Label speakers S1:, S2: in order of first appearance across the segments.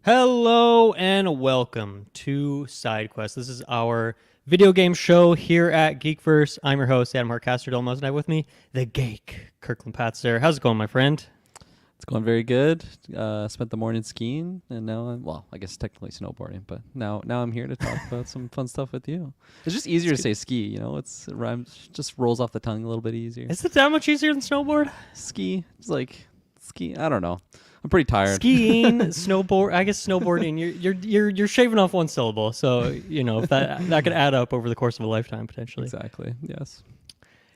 S1: Hello and welcome to Sidequest. This is our video game show here at Geekverse. I'm your host, Adam Harcaster-Dolmos, and I have with me the Geek, Kirklin Patzer. How's it going, my friend?
S2: It's going very good. Spent the morning skiing, and now I guess technically snowboarding, but now I'm here to talk about some fun stuff with you. It's just easier to say ski, it rhymes, just rolls off the tongue a little bit easier.
S1: Is it that much easier than snowboard?
S2: Ski, it's like ski. I don't know. I'm pretty tired.
S1: Skiing, snowboard. I guess snowboarding. You're shaving off one syllable, so if that could add up over the course of a lifetime potentially.
S2: Exactly. Yes.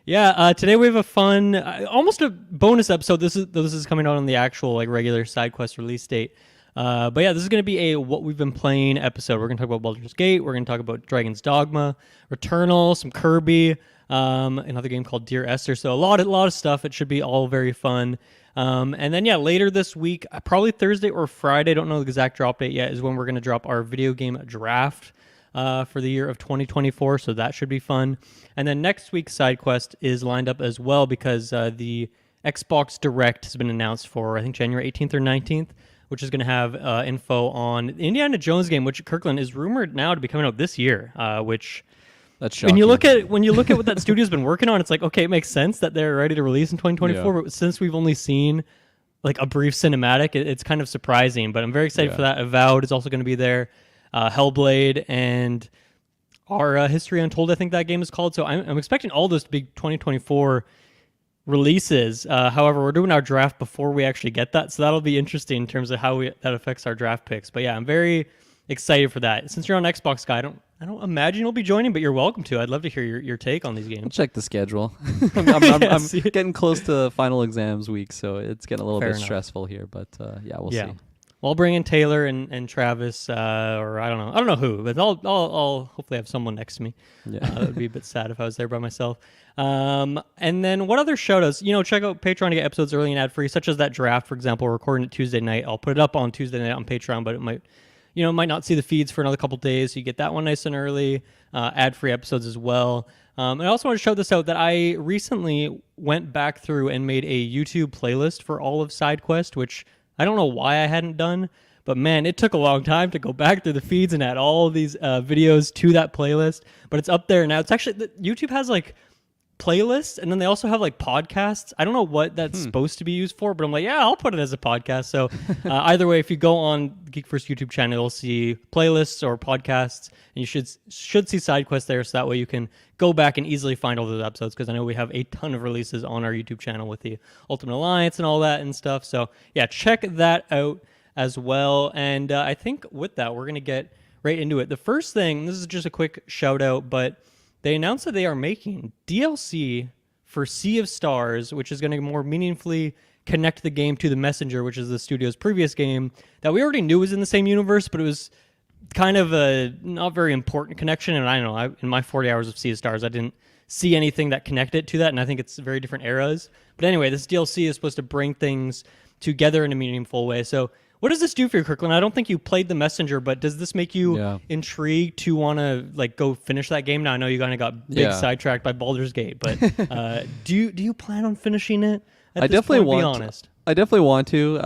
S1: Yeah. Today we have a fun, almost a bonus episode. This is coming out on the actual regular SideQuest release date. But yeah, this is going to be a what we've been playing episode. We're going to talk about Baldur's Gate. We're going to talk about Dragon's Dogma, Returnal, some Kirby, another game called Dear Esther. So a lot of stuff. It should be all very fun. And then, later this week, probably Thursday or Friday, I don't know the exact drop date yet, is when we're going to drop our video game draft for the year of 2024, so that should be fun. And then next week's SideQuest is lined up as well because the Xbox Direct has been announced for, I think, January 18th or 19th, which is going to have info on the Indiana Jones game, which Kirklin is rumored now to be coming out this year, which...
S2: That's shocking.
S1: When you look at what that studio's been working on, it's like, okay, it makes sense that they're ready to release in 2024. Yeah. But since we've only seen a brief cinematic, it's kind of surprising. But I'm very excited for that. Avowed is also going to be there. Hellblade and our History Untold, I think that game is called. So I'm expecting all those to be 2024 releases. However, we're doing our draft before we actually get that, so that'll be interesting in terms of how that affects our draft picks. But yeah, I'm very excited for that. Since you're on Xbox, guy, I don't imagine you'll be joining, but you're welcome to. I'd love to hear your take on these games.
S2: I'll check the schedule. I'm getting close to final exams week, so it's getting a little bit stressful here. But we'll see.
S1: Well, I'll bring in Taylor and Travis, or I don't know who, but I'll hopefully have someone next to me. Yeah, that would be a bit sad if I was there by myself. And then what other shout-outs? Check out Patreon to get episodes early and ad-free, such as that draft, for example. We're recording it Tuesday night. I'll put it up on Tuesday night on Patreon, but it might not see the feeds for another couple days, so you get that one nice and early. Ad-free episodes as well. And I also want to shout this out that I recently went back through and made a YouTube playlist for all of SideQuest, which I don't know why I hadn't done, but man, it took a long time to go back through the feeds and add all these videos to that playlist. But it's up there now. It's actually, YouTube has playlists, and then they also have podcasts. I don't know what that's supposed to be used for, but I'm I'll put it as a podcast. So either way, if you go on Geekverse YouTube channel, you'll see playlists or podcasts, and you should see SideQuest there, so that way you can go back and easily find all those episodes, because I know we have a ton of releases on our YouTube channel with the Ultimate Alliance and all that and stuff. So yeah, check that out as well. And I think with that, we're going to get right into it. The first thing, this is just a quick shout out, but they announced that they are making DLC for Sea of Stars, which is going to more meaningfully connect the game to The Messenger, which is the studio's previous game that we already knew was in the same universe, but it was kind of a not very important connection. And I don't know, in my 40 hours of Sea of Stars, I didn't see anything that connected it to that, and I think it's very different eras. But anyway, this DLC is supposed to bring things together in a meaningful way. So what does this do for you, Kirklin? I don't think you played The Messenger, but does this make you intrigued to want to go finish that game? Now, I know you kind of got big sidetracked by Baldur's Gate, but do you plan on finishing it?
S2: I definitely want. Be honest. I definitely want to.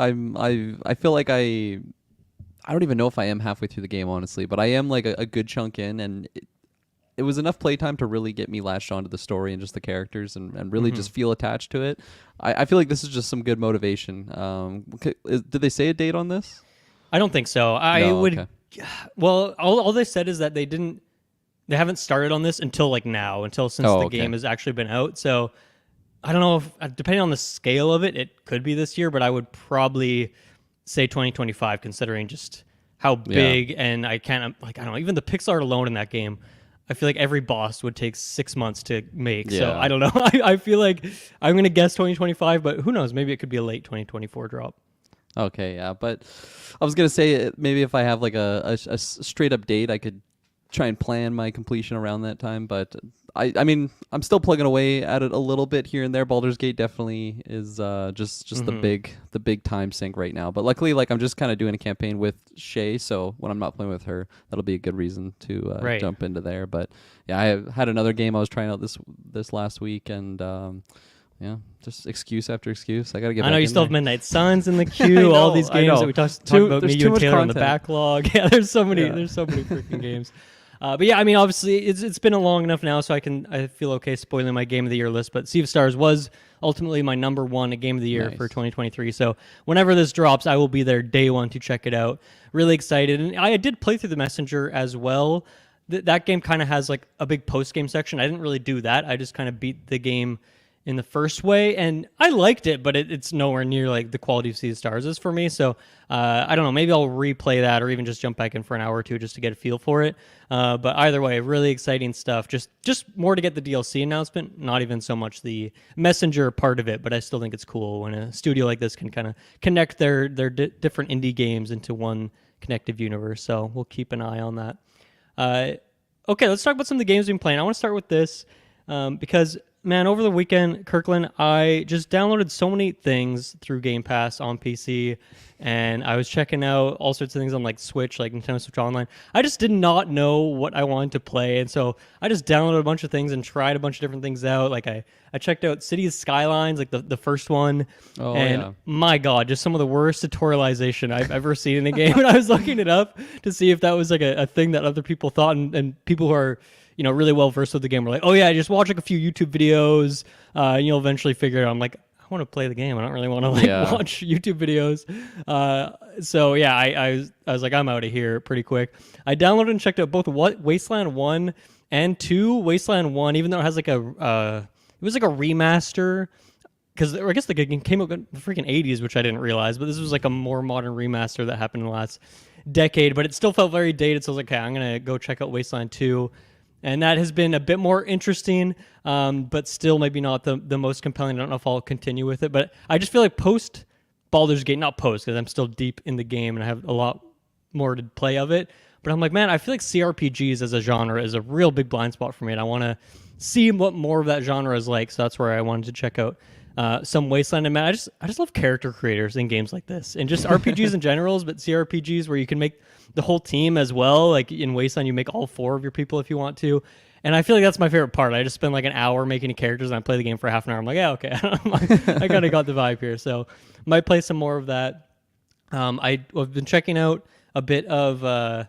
S2: I feel like I don't even know if I am halfway through the game, honestly, but I am a good chunk in, and it was enough playtime to really get me latched onto the story and just the characters and really just feel attached to it. I feel like this is just some good motivation. Did they say a date on this?
S1: I don't think so. Okay. Well, all they said is that they haven't started on this until since the game has actually been out. So I don't know if, depending on the scale of it, it could be this year, but I would probably say 2025, considering just how big and I don't know, even the pixel art alone in that game, I feel like every boss would take 6 months to make. Yeah. So I don't know. I feel like I'm going to guess 2025, but who knows? Maybe it could be a late 2024 drop.
S2: Okay, yeah. But I was going to say maybe if I have a straight up date, I could try and plan my completion around that time. But I mean, I'm still plugging away at it a little bit here and there. Baldur's Gate definitely is just the big time sink right now. But luckily, I'm just kind of doing a campaign with Shay, so when I'm not playing with her, that'll be a good reason to jump into there. But yeah, I had another game I was trying out this last week, and Yeah, just excuse after excuse. I gotta get.
S1: I know
S2: back
S1: you
S2: in
S1: still
S2: there.
S1: have Midnight Suns in the queue. All these games that we talked about,
S2: There's
S1: me,
S2: too
S1: you, and
S2: much
S1: Taylor on the
S2: content.
S1: backlog. Yeah, there's so many.
S2: Yeah.
S1: There's so many freaking games. But yeah, I mean, obviously, it's been a long enough now, so I feel okay spoiling my Game of the Year list. But Sea of Stars was ultimately my number one Game of the Year for 2023. So whenever this drops, I will be there day one to check it out. Really excited, and I did play through the Messenger as well. That game kind of has like a big post game section. I didn't really do that. I just kind of beat the game in the first way, and I liked it, but it's nowhere near like the quality of Sea of Stars is for me. So I don't know, maybe I'll replay that or even just jump back in for an hour or two just to get a feel for it. But either way, really exciting stuff. Just more to get the DLC announcement, not even so much the Messenger part of it, but I still think it's cool when a studio like this can kind of connect their different indie games into one connective universe. So we'll keep an eye on that. Okay, let's talk about some of the games we've been playing. I want to start with this because, man, over the weekend, Kirklin, I just downloaded so many things through Game Pass on PC, and I was checking out all sorts of things on like Switch, like Nintendo Switch Online. I just did not know what I wanted to play, and so I just downloaded a bunch of things and tried a bunch of different things out. Like I checked out Cities Skylines, like the first one, and my God, just some of the worst tutorialization I've ever seen in a game. And I was looking it up to see if that was like a thing that other people thought, and people who are really well versed with the game were like, oh yeah, just watch like a few YouTube videos, and you'll eventually figure it out. I'm like, I want to play the game. I don't really want to watch YouTube videos. So yeah, I was like, I'm out of here pretty quick. I downloaded and checked out both Wasteland 1 and 2. Wasteland 1, even though it has like it was like a remaster, because I guess the game came out in the freaking 80s, which I didn't realize, but this was like a more modern remaster that happened in the last decade, but it still felt very dated. So I was like, okay, I'm going to go check out Wasteland 2. And that has been a bit more interesting, but still maybe not the most compelling. I don't know if I'll continue with it, but I just feel like post Baldur's Gate, not post, because I'm still deep in the game and I have a lot more to play of it. But I'm like, man, I feel like CRPGs as a genre is a real big blind spot for me, and I want to see what more of that genre is like. So that's where I wanted to check out some Wasteland. And man, I just love character creators in games like this, and just RPGs in general, but CRPGs where you can make the whole team as well. Like in Wasteland, you make all 4 of your people if you want to. And I feel like that's my favorite part. I just spend like an hour making characters, and I play the game for half an hour. I'm like, yeah, okay. I kind of got the vibe here. So might play some more of that. I've been checking out a bit of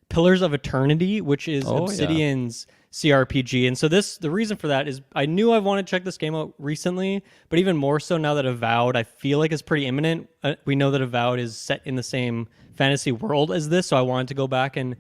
S1: Pillars of Eternity, which is Obsidian's CRPG. And so the reason for that is I knew I wanted to check this game out recently, but even more so now that Avowed, I feel like is pretty imminent. We know that Avowed is set in the same fantasy world as this, so I wanted to go back and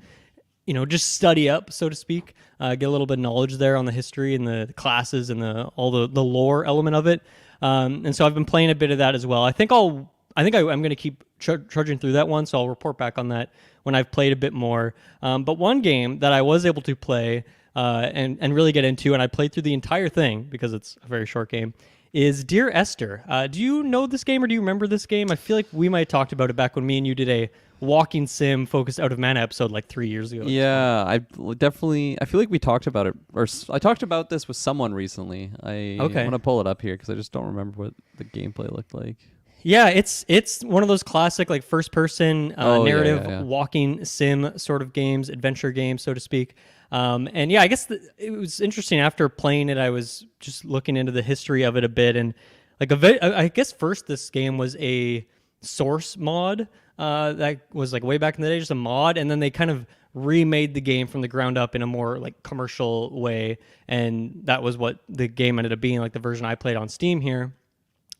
S1: just study up, so to speak, get a little bit of knowledge there on the history and the classes and all the lore element of it. And so I've been playing a bit of that as well. I think I'm going to keep trudging through that one, so I'll report back on that when I've played a bit more. But one game that I was able to play and really get into, and I played through the entire thing because it's a very short game, is Dear Esther. Do you know this game, or do you remember this game? I feel like we might have talked about it back when me and you did a walking sim focused out of mana episode like 3 years ago.
S2: Yeah, I feel like we talked about it, or I talked about this with someone recently. I want to pull it up here because I just don't remember what the gameplay looked like.
S1: Yeah, it's one of those classic like first person narrative walking sim sort of games, adventure games, so to speak. And yeah, I guess it was interesting. After playing it, I was just looking into the history of it a bit, and like I guess first this game was a source mod that was like way back in the day, just a mod, and then they kind of remade the game from the ground up in a more like commercial way, and that was what the game ended up being, like the version I played on Steam here.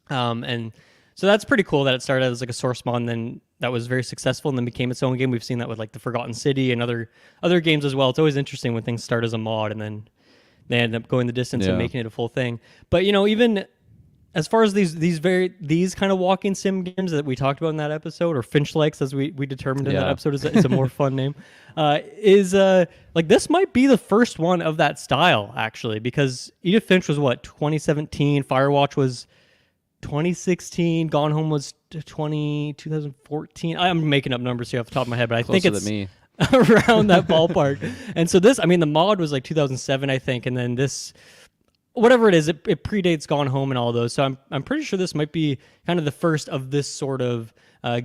S1: And so that's pretty cool that it started as like a source mod, and then that was very successful and then became its own game. We've seen that with like the Forgotten City and other games as well. It's always interesting when things start as a mod and then they end up going the distance and making it a full thing. But even as far as these kind of walking sim games that we talked about in that episode, or Finch-likes as we determined in that episode is a more fun name, is like this might be the first one of that style actually, because Edith Finch was 2017, Firewatch was 2016, Gone Home was 2014. I'm making up numbers here off the top of my head, but I think it's around that ballpark. And so this, the mod was like 2007, I think, and then this, whatever it is, it predates Gone Home and all those. So I'm pretty sure this might be kind of the first of this sort of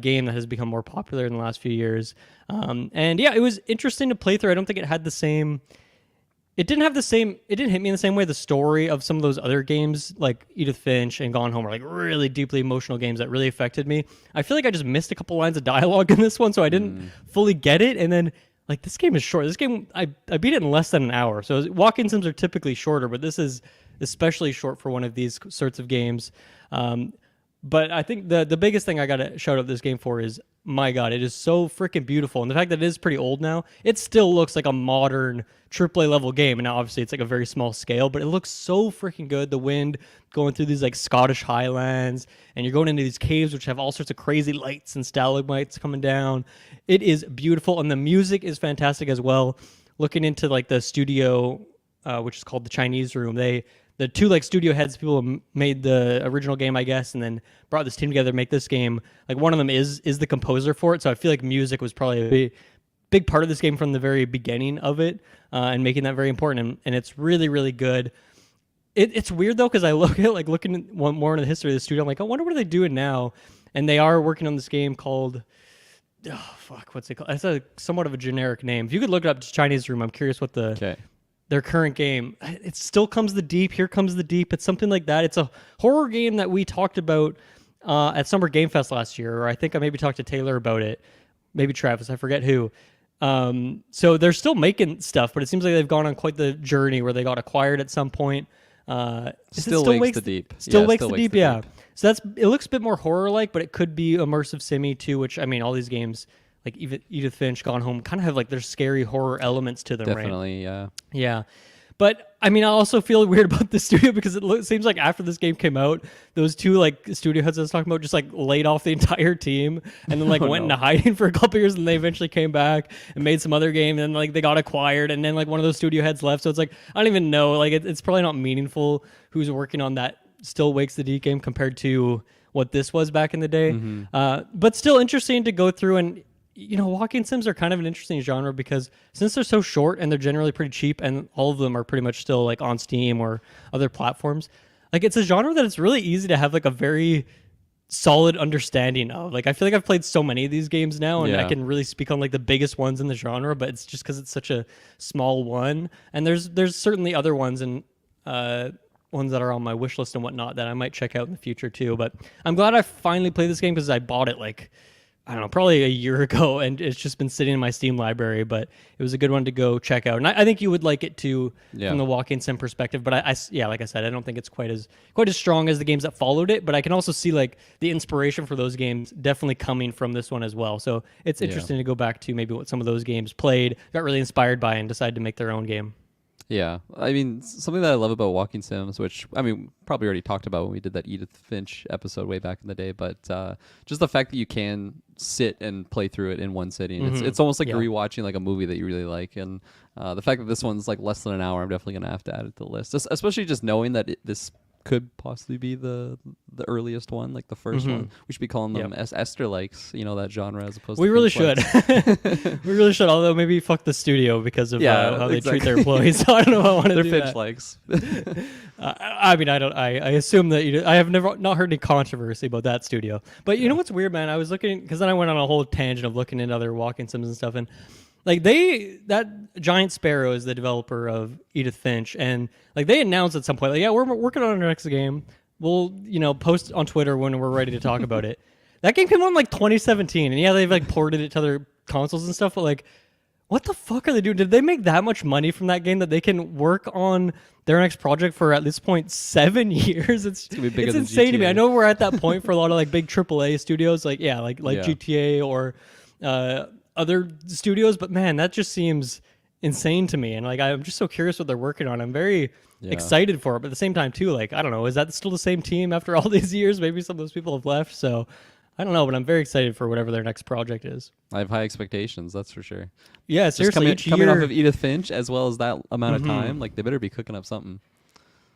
S1: game that has become more popular in the last few years. And yeah, it was interesting to play through. I don't think it had the same it didn't have the same. It didn't hit me in the same way. The story of some of those other games, like Edith Finch and Gone Home, are like really deeply emotional games that really affected me. I feel like I just missed a couple lines of dialogue in this one, so I didn't fully get it. And then, like, this game is short. This game, I beat it in less than an hour. So walk-in sims are typically shorter, but this is especially short for one of these sorts of games. But I think the biggest thing I got to shout out this game for is, my God, it is so freaking beautiful. And the fact that it is pretty old now, it still looks like a modern AAA level game. And now obviously it's like a very small scale, but it looks so freaking good. The wind going through these like Scottish highlands, and you're going into these caves which have all sorts of crazy lights and stalagmites coming down. It is beautiful, and the music is fantastic as well. Looking into like the studio, which is called the Chinese Room, the two like studio heads, people who made the original game, I guess, and then brought this team together to make this game. Like, one of them is the composer for it, so I feel like music was probably a big part of this game from the very beginning of it, and making that very important. And it's really, really good. It's weird though, because I looking more into the history of the studio, I'm like, I wonder what are they doing now. And they are working on this game called, what's it called? It's a somewhat of a generic name. If you could look it up, just Chinese Room. I'm curious what their current game. It still comes the deep. Here comes the deep. It's something like that. It's a horror game that we talked about at Summer Game Fest last year, or I think I maybe talked to Taylor about it. Maybe Travis, I forget who. So they're still making stuff, but it seems like they've gone on quite the journey where they got acquired at some point.
S2: Still wakes the deep.
S1: Still wakes the deep, yeah. So it looks a bit more horror-like, but it could be immersive simmy too, which, I mean, all these games, like Edith Finch, Gone Home, kind of have like their scary horror elements to them, right?
S2: Definitely, yeah.
S1: Yeah. But I mean, I also feel weird about the studio because it seems like after this game came out, those two like studio heads I was talking about just like laid off the entire team and then like went into hiding for a couple years, and they eventually came back and made some other game, and then like they got acquired, and then like one of those studio heads left. So it's like, I don't even know. Like it's probably not meaningful who's working on that Still Wakes the Deep game compared to what this was back in the day. But still interesting to go through. And you know, walking sims are kind of an interesting genre because since they're so short and they're generally pretty cheap, and all of them are pretty much still like on Steam or other platforms, like it's a genre that it's really easy to have like a very solid understanding of. Like I feel like I've played so many of these games now, and I can really speak on like the biggest ones in the genre, but it's just because it's such a small one. And there's certainly other ones and ones that are on my wish list and whatnot that I might check out in the future too. But I'm glad I finally played this game because I bought it like, I don't know, probably a year ago, and it's just been sitting in my Steam library, but it was a good one to go check out. And I think you would like it too from the walk-in sim perspective, but I like I said, I don't think it's quite as strong as the games that followed it, but I can also see like the inspiration for those games definitely coming from this one as well. So it's interesting to go back to maybe what some of those games played, got really inspired by, and decided to make their own game.
S2: Yeah, I mean, something that I love about walking sims, which, I mean, probably already talked about when we did that Edith Finch episode way back in the day, but just the fact that you can sit and play through it in one sitting. It's almost like you're rewatching like a movie that you really like, and the fact that this one's like less than an hour, I'm definitely going to have to add it to the list, especially just knowing that this could possibly be the earliest one, like the first one. We should be calling them Esther likes, you know, that genre, as opposed to...
S1: We really should. We really should, although maybe fuck the studio because of how they treat their employees. So I don't know if I want to do
S2: Finch
S1: that.
S2: likes.
S1: I mean, I assume that I have not heard any controversy about that studio. But you know what's weird, man? I was looking, because then I went on a whole tangent of looking into other walk-in sims and stuff, and like that Giant Sparrow is the developer of Edith Finch, and like they announced at some point, like, yeah, we're working on our next game. We'll, you know, post on Twitter when we're ready to talk about it. That game came out in like 2017, and yeah, they've like ported it to other consoles and stuff, but like, what the fuck are they doing? Did they make that much money from that game that they can work on their next project for at this point 7 years? It's insane to me. I know we're at that point for a lot of like big AAA studios, like GTA or other studios, but man, that just seems insane to me. And like, I'm just so curious what they're working on. I'm very excited for it, but at the same time too, like, I don't know, is that still the same team after all these years? Maybe some of those people have left, so I don't know, but I'm very excited for whatever their next project is.
S2: I have high expectations, that's for sure.
S1: Yeah, seriously,
S2: coming off of Edith Finch as well as that amount of time, like they better be cooking up something.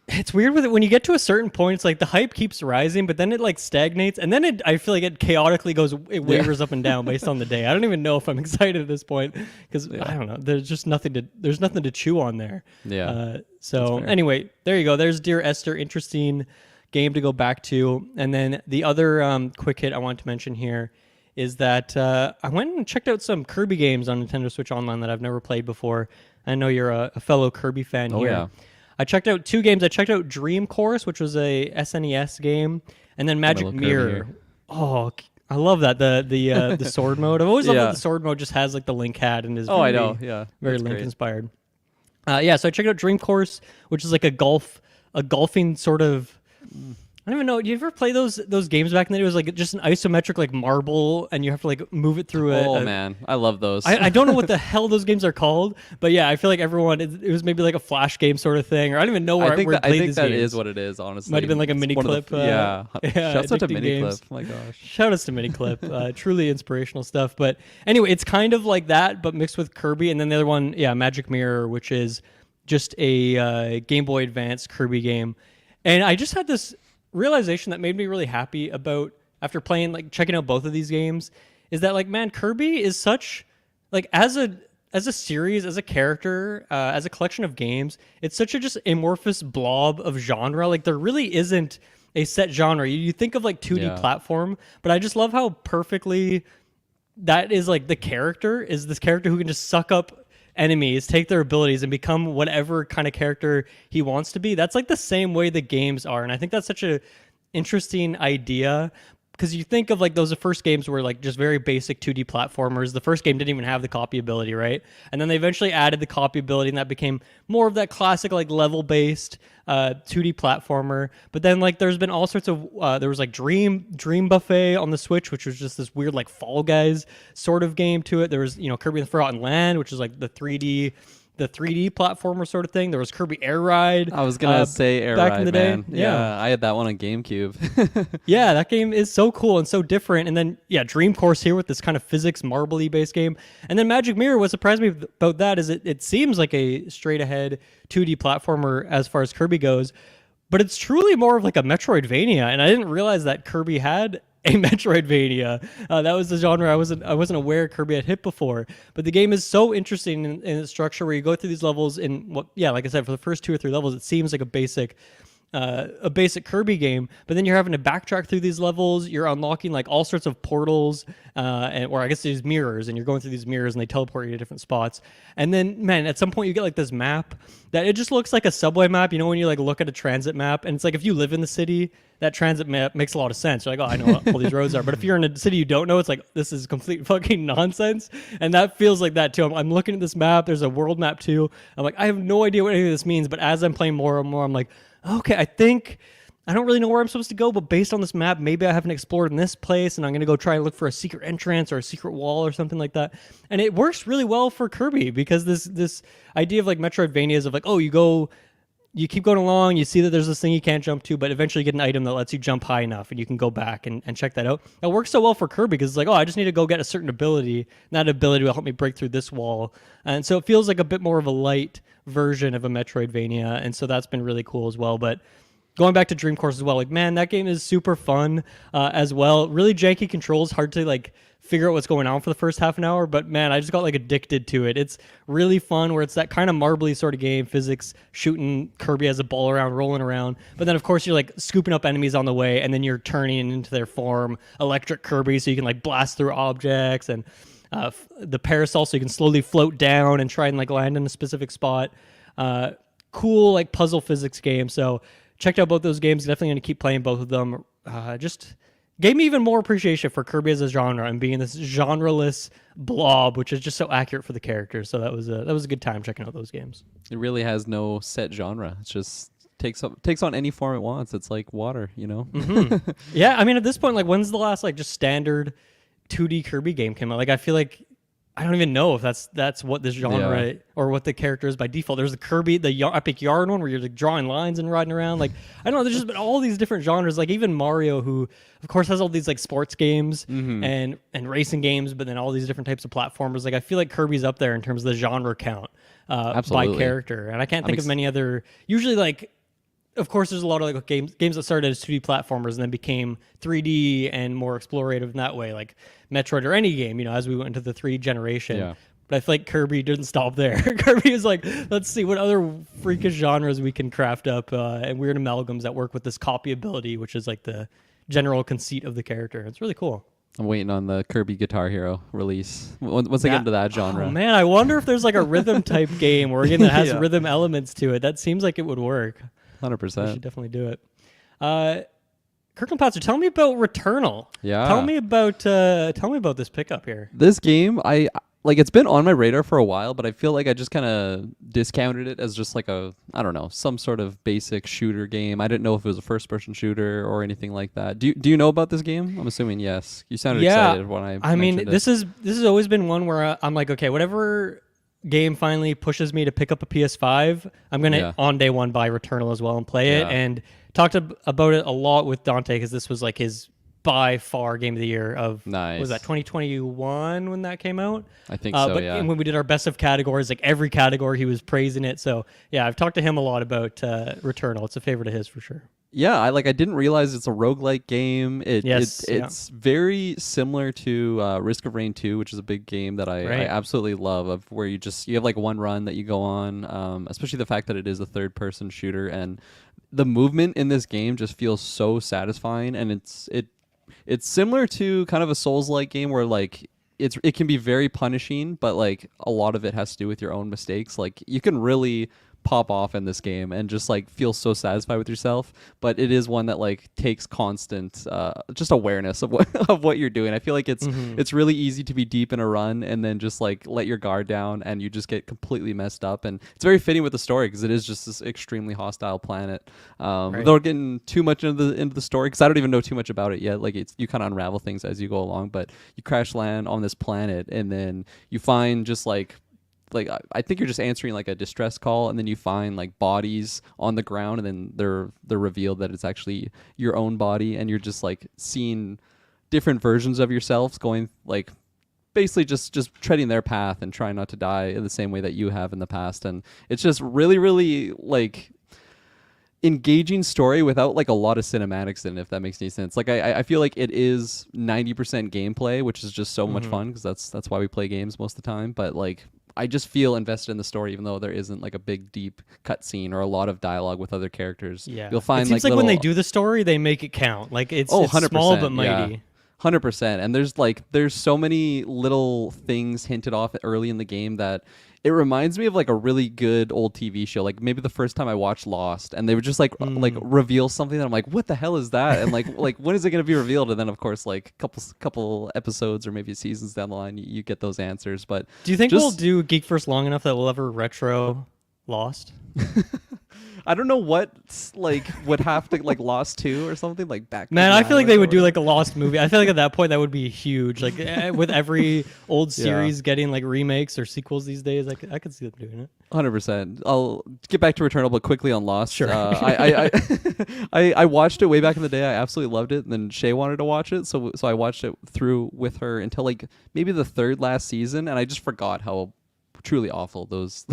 S1: It's weird with it when you get to a certain point. It's like the hype keeps rising, but then it like stagnates, and then I feel like it chaotically wavers up and down based on the day. I don't even know if I'm excited at this point because I don't know. There's nothing to chew on there.
S2: Yeah.
S1: So anyway, there you go. There's Dear Esther. Interesting game to go back to. And then the other quick hit I want to mention here is that I went and checked out some Kirby games on Nintendo Switch Online that I've never played before. I know you're a fellow Kirby fan here.
S2: Yeah.
S1: I checked out 2 games. I checked out Dream Course, which was a SNES game, and then Magic Mirror. Oh, I love that the sword mode. I've always loved that the sword mode just has like the Link hat and is
S2: I know, yeah,
S1: very Link inspired. So I checked out Dream Course, which is like a golfing sort of. I don't even know. Do you ever play those games back in the day? It was like just an isometric like marble, and you have to like move it through
S2: man, I love those.
S1: I don't know what the hell those games are called, but yeah, I feel like everyone it was maybe like a flash game sort of thing, or I don't even know where I think
S2: that is what it is. Honestly,
S1: might have been like a mini clip.
S2: Shouts out to mini clip. Oh my gosh,
S1: shout outs to mini clip. Truly inspirational stuff. But anyway, it's kind of like that, but mixed with Kirby, and then the other one, Magic Mirror, which is just a Game Boy Advance Kirby game, and I just had this realization that made me really happy about after playing like checking out both of these games is that like man Kirby is such like as a series, as a character, as a collection of games, it's such a just amorphous blob of genre. Like there really isn't a set genre. You think of like 2D platform, but I just love how perfectly that is like the character is this character who can just suck up enemies, take their abilities, and become whatever kind of character he wants to be. That's like the same way the games are, and I think that's such a interesting idea because you think of like those first games were like just very basic 2D platformers. The first game didn't even have the copy ability, right? And then they eventually added the copy ability, and that became more of that classic like level-based 2D platformer. But then like there's been all sorts of there was like Dream Buffet on the Switch, which was just this weird like Fall Guys sort of game to it. There was Kirby and the Forgotten Land, which is like the 3D platformer sort of thing. There was Kirby Air Ride.
S2: I was gonna say Air
S1: back
S2: Ride,
S1: in the
S2: man.
S1: day. Yeah,
S2: I had that one on GameCube.
S1: yeah, that game is so cool and so different. And then Dream Course here with this kind of physics marbly based game. And then Magic Mirror. What surprised me about that is it seems like a straight ahead 2D platformer as far as Kirby goes, but it's truly more of like a Metroidvania. And I didn't realize that Kirby had a Metroidvania. That was the genre I wasn't aware Kirby had hit before. But the game is so interesting in its structure, where you go through these levels in like I said, for the first 2 or 3 levels, it seems like a basic Kirby game, but then you're having to backtrack through these levels. You're unlocking like all sorts of portals, or I guess these mirrors, and you're going through these mirrors, and they teleport you to different spots. And then, man, at some point you get like this map that it just looks like a subway map. You know, when you like look at a transit map, and it's like if you live in the city, that transit map makes a lot of sense. You're like, oh, I know what all these roads are. But if you're in a city you don't know, it's like this is complete fucking nonsense. And that feels like that too. I'm looking at this map. There's a world map too. I'm like, I have no idea what any of this means. But as I'm playing more and more, I'm like, okay, I think I don't really know where I'm supposed to go, but based on this map, maybe I haven't explored in this place, and I'm going to go try and look for a secret entrance or a secret wall or something like that. And it works really well for Kirby because this idea of like Metroidvanias of like, oh, you keep going along, you see that there's this thing you can't jump to, but eventually you get an item that lets you jump high enough, and you can go back and check that out. It works so well for Kirby because it's like, oh, I just need to go get a certain ability, and that ability will help me break through this wall. And so it feels like a bit more of a light version of a Metroidvania, and so that's been really cool as well. But going back to Dream Course as well, like, man, that game is super fun as well. Really janky controls, hard to like figure out what's going on for the first half an hour, but man, I just got like addicted to it. It's really fun where it's that kind of marbly sort of game, physics, shooting Kirby as a ball around, rolling around. But then of course you're like scooping up enemies on the way, and then you're turning into their form, electric Kirby, so you can like blast through objects, and the parasol, so you can slowly float down and try and like land in a specific spot. Cool like puzzle physics game. So checked out both those games. Definitely going to keep playing both of them. Just gave me even more appreciation for Kirby as a genre and being this genreless blob, which is just so accurate for the characters. So that was a good time checking out those games.
S2: It really has no set genre. It's just takes on any form it wants. It's like water, you know?
S1: Mm-hmm. Yeah, I mean, at this point, like, when's the last like just standard 2D Kirby game came out? Like, I feel like I don't even know if that's what this genre or what the character is by default. There's the Kirby, the Epic Yarn one where you're like drawing lines and riding around. Like, I don't know, there's just been all these different genres. Like even Mario, who of course has all these like sports games and racing games, but then all these different types of platformers. Like I feel like Kirby's up there in terms of the genre count by character. And I can't think of many other, usually like, of course, there's a lot of like games that started as 2D platformers and then became 3D and more explorative in that way, like Metroid or any game, you know, as we went into the 3D generation. Yeah. But I feel like Kirby didn't stop there. Kirby is like, let's see what other freakish genres we can craft up and weird amalgams that work with this copy ability, which is like the general conceit of the character. It's really cool.
S2: I'm waiting on the Kirby Guitar Hero release. Once I get into that genre.
S1: Oh man, I wonder if there's like a rhythm type game or a game that has
S2: Yeah.
S1: rhythm elements to it. That seems like it would work.
S2: 100%.
S1: We should definitely do it. Kirkland Pastor, tell me about Returnal.
S2: Yeah.
S1: Tell me about this pickup here.
S2: This game, I like. It's been on my radar for a while, but I feel like I just kind of discounted it as just like I don't know, some sort of basic shooter game. I didn't know if it was a first-person shooter or anything like that. Do you know about this game? I'm assuming yes. You sounded excited when I
S1: mean,
S2: mentioned
S1: this has always been one where I'm like, okay, whatever game finally pushes me to pick up a PS5, I'm gonna on day one buy Returnal as well and play it. And talked about it a lot with Dante because this was like his by far game of the year of was that 2021 when that came out?
S2: I think so.
S1: But when we did our best of categories, like every category he was praising it. So yeah, I've talked to him a lot about Returnal. It's a favorite of his for sure.
S2: Yeah, I didn't realize it's a roguelike game. It's very similar to Risk of Rain 2, which is a big game that I absolutely love, of where you have like one run that you go on, especially the fact that it is a third person shooter, and the movement in this game just feels so satisfying, and it's similar to kind of a Souls-like game where like it can be very punishing, but like a lot of it has to do with your own mistakes. Like you can really pop off in this game and just like feel so satisfied with yourself, but it is one that like takes constant just awareness of what you're doing. I feel like it's really easy to be deep in a run and then just like let your guard down and you just get completely messed up, and it's very fitting with the story because it is just this extremely hostile planet. Without getting too much into the story, because I don't even know too much about it yet, like you kind of unravel things as you go along, but you crash land on this planet and then you find just like I think you're just answering like a distress call, and then you find like bodies on the ground, and then they're revealed that it's actually your own body, and you're just like seeing different versions of yourselves going like basically just treading their path and trying not to die in the same way that you have in the past. And it's just really, really like engaging story without like a lot of cinematics in it, if that makes any sense. Like I feel like it is 90% gameplay, which is just so much fun because that's why we play games most of the time. But like I just feel invested in the story, even though there isn't like a big deep cutscene or a lot of dialogue with other characters.
S1: Yeah,
S2: you'll find
S1: it seems
S2: like
S1: when they do the story, they make it count. Like it's
S2: 100%,
S1: small but mighty.
S2: 100%. And there's so many little things hinted off early in the game that it reminds me of like a really good old TV show. Like maybe the first time I watched Lost, and they would just like reveal something that I'm like, what the hell is that? And like when is it going to be revealed? And then of course like couple episodes or maybe seasons down the line, you get those answers. But
S1: do you think we'll do Geek First long enough that we'll ever retro Lost?
S2: I don't know what like would have to like Lost 2 or something like back.
S1: Man, I feel like they would do like a Lost movie. I feel like at that point that would be huge. Like with every old series getting like remakes or sequels these days, I could see them doing it.
S2: 100%. I'll get back to Returnal, but quickly on Lost.
S1: Sure.
S2: I watched it way back in the day. I absolutely loved it, and then Shay wanted to watch it, so I watched it through with her until like maybe the third last season, and I just forgot how truly awful those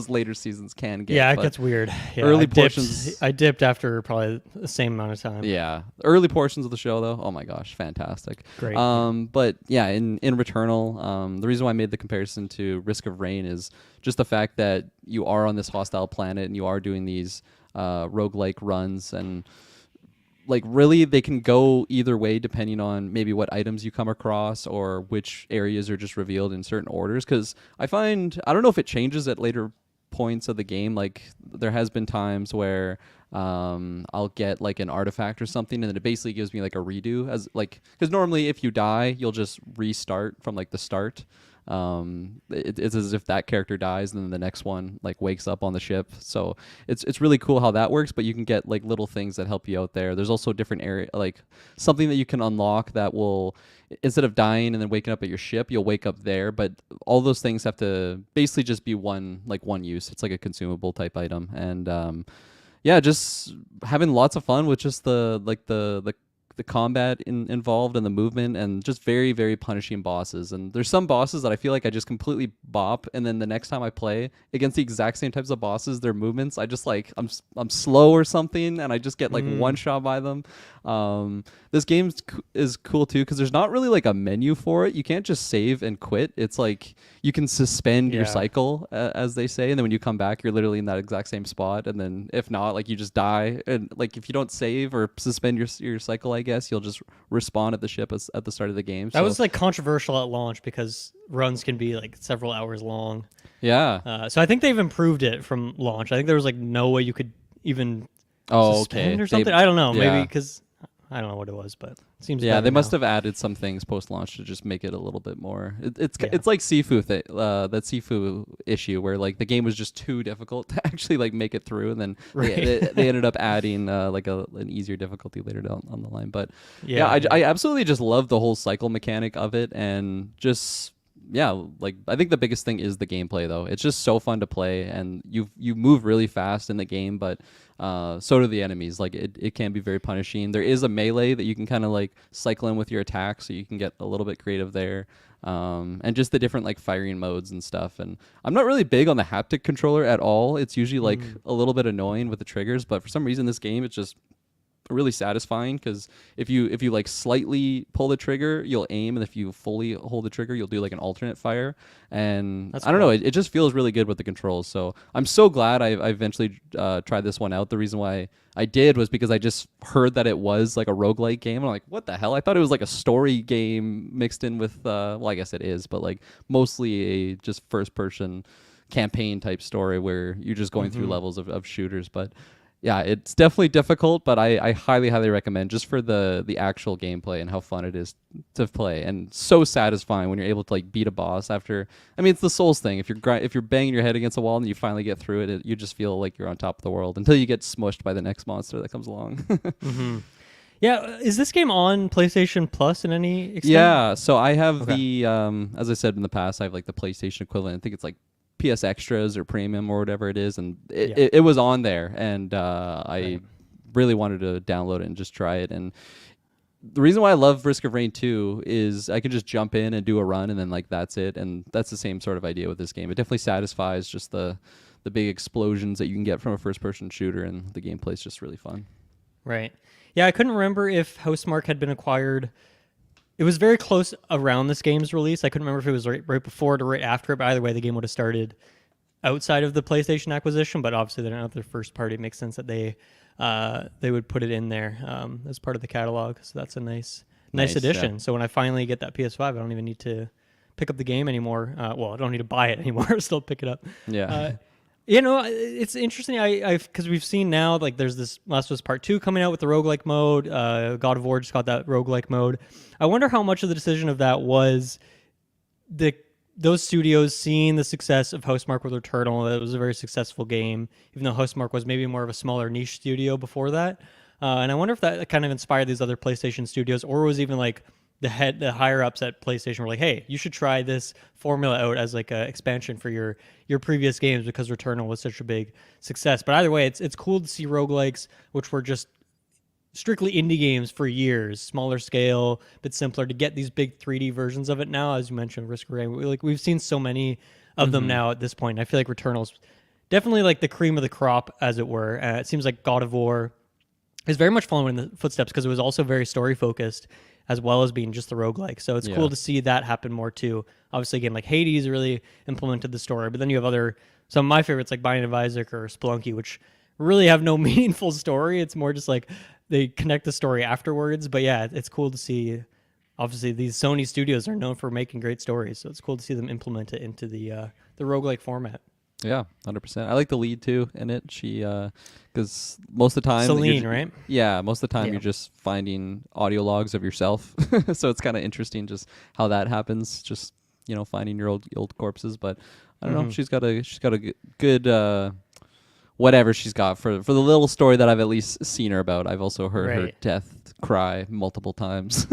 S2: later seasons can get.
S1: Yeah, it gets weird. Yeah,
S2: early portions.
S1: I dipped after probably the same amount of time.
S2: Yeah, early portions of the show though. Oh my gosh, fantastic.
S1: Great.
S2: But yeah, in Returnal, the reason why I made the comparison to Risk of Rain is just the fact that you are on this hostile planet and you are doing these roguelike runs, and like really they can go either way depending on maybe what items you come across or which areas are just revealed in certain orders. Because I don't know if it changes at later points of the game. Like there has been times where I'll get like an artifact or something, and then it basically gives me like a redo, as like, because normally if you die you'll just restart from like the start. It's as if that character dies and then the next one like wakes up on the ship. So it's really cool how that works, but you can get like little things that help you out there. There's also different area, like something that you can unlock that will, instead of dying and then waking up at your ship, you'll wake up there. But all those things have to basically just be one use. It's like a consumable type item. And yeah, just having lots of fun with just the combat involved and the movement, and just very, very punishing bosses. And there's some bosses that I feel like I just completely bop, and then the next time I play against the exact same types of bosses, their movements, I just like I'm slow or something, and I just get like one shot by them. This game is cool too because there's not really like a menu for it. You can't just save and quit. It's like you can suspend your cycle, as they say, and then when you come back, you're literally in that exact same spot. And then if not, like you just die, and like if you don't save or suspend your cycle, I guess. You'll just respawn at the ship at the start of the game.
S1: That was like controversial at launch because runs can be like several hours long.
S2: Yeah.
S1: So I think they've improved it from launch. I think there was like no way you could even suspend or something. I don't know. Maybe because I don't know what it was, but it seems
S2: they must have added some things post-launch to just make it a little bit more. It's like Sifu that Sifu issue where like the game was just too difficult to actually like make it through, and then they ended up adding like an easier difficulty later down on the line. But I absolutely just love the whole cycle mechanic of it, and just like I think the biggest thing is the gameplay though. It's just so fun to play, and you move really fast in the game, but so do the enemies. Like it can be very punishing. There is a melee that you can kind of like cycle in with your attack, so you can get a little bit creative there. And just the different like firing modes and stuff. And I'm not really big on the haptic controller at all. It's usually like a little bit annoying with the triggers, but for some reason this game it's just really satisfying, because if you like slightly pull the trigger, you'll aim, and if you fully hold the trigger, you'll do like an alternate fire. And I don't know, it just feels really good with the controls. So I'm so glad I eventually tried this one out. The reason why I did was because I just heard that it was like a roguelike game. I'm like, what the hell? I thought it was like a story game mixed in with well, I guess it is, but like mostly a just first person campaign type story where you're just going through levels of shooters. But yeah, it's definitely difficult, but I highly, highly recommend, just for the actual gameplay and how fun it is to play, and so satisfying when you're able to like beat a boss after. I mean, it's the Souls thing. If you're banging your head against a wall and you finally get through it, you just feel like you're on top of the world until you get smushed by the next monster that comes along.
S1: Yeah, is this game on PlayStation Plus in any extent?
S2: Yeah, so I have the as I said in the past, I have like the PlayStation equivalent. I think it's like PS Extras or Premium or whatever it is, and it was on there, and I really wanted to download it and just try it. And the reason why I love Risk of Rain 2 is I can just jump in and do a run, and then like that's it. And that's the same sort of idea with this game. It definitely satisfies just the big explosions that you can get from a first-person shooter, and the gameplay is just really fun.
S1: Right. Yeah, I couldn't remember if Housemarque had been acquired. It was very close around this game's release. I couldn't remember if it was right before it or right after it, but either way, the game would have started outside of the PlayStation acquisition, but obviously they're not their first party. It makes sense that they would put it in there as part of the catalog. So that's a nice addition. Yeah. So when I finally get that PS5, I don't even need to pick up the game anymore. Well, I don't need to buy it anymore. I'll still pick it up.
S2: Yeah.
S1: You know, it's interesting. Because we've seen now, like, there's this Last of Us Part 2 coming out with the roguelike mode. God of War just got that roguelike mode. I wonder how much of the decision of that was those studios seeing the success of Housemarque with Returnal. That was a very successful game, even though Housemarque was maybe more of a smaller niche studio before that. And I wonder if that kind of inspired these other PlayStation studios, or was even like the higher ups at PlayStation were like, hey, you should try this formula out as like an expansion for your previous games, because Returnal was such a big success. But either way, it's cool to see roguelikes, which were just strictly indie games for years, smaller scale, bit simpler, to get these big 3D versions of it now. As you mentioned, Risk of Rain, we've seen so many of them now at this point. I feel like Returnal's definitely like the cream of the crop, as it were. It seems like God of War is very much following in the footsteps, because it was also very story focused, as well as being just the roguelike. So it's cool to see that happen more too. Obviously, a game like Hades really implemented the story, but then you have some of my favorites like Binding of Isaac or Spelunky, which really have no meaningful story. It's more just like they connect the story afterwards. But yeah, it's cool to see. Obviously, these Sony studios are known for making great stories, so it's cool to see them implement it into the roguelike format.
S2: Yeah, 100%. I like the lead too in it. She, because most of the time,
S1: Celine, right?
S2: Yeah, most of the time you're just finding audio logs of yourself, so it's kind of interesting just how that happens. Just finding your old corpses. But I don't know. She's got a good whatever she's got for the little story that I've at least seen her about. I've also heard her death cry multiple times.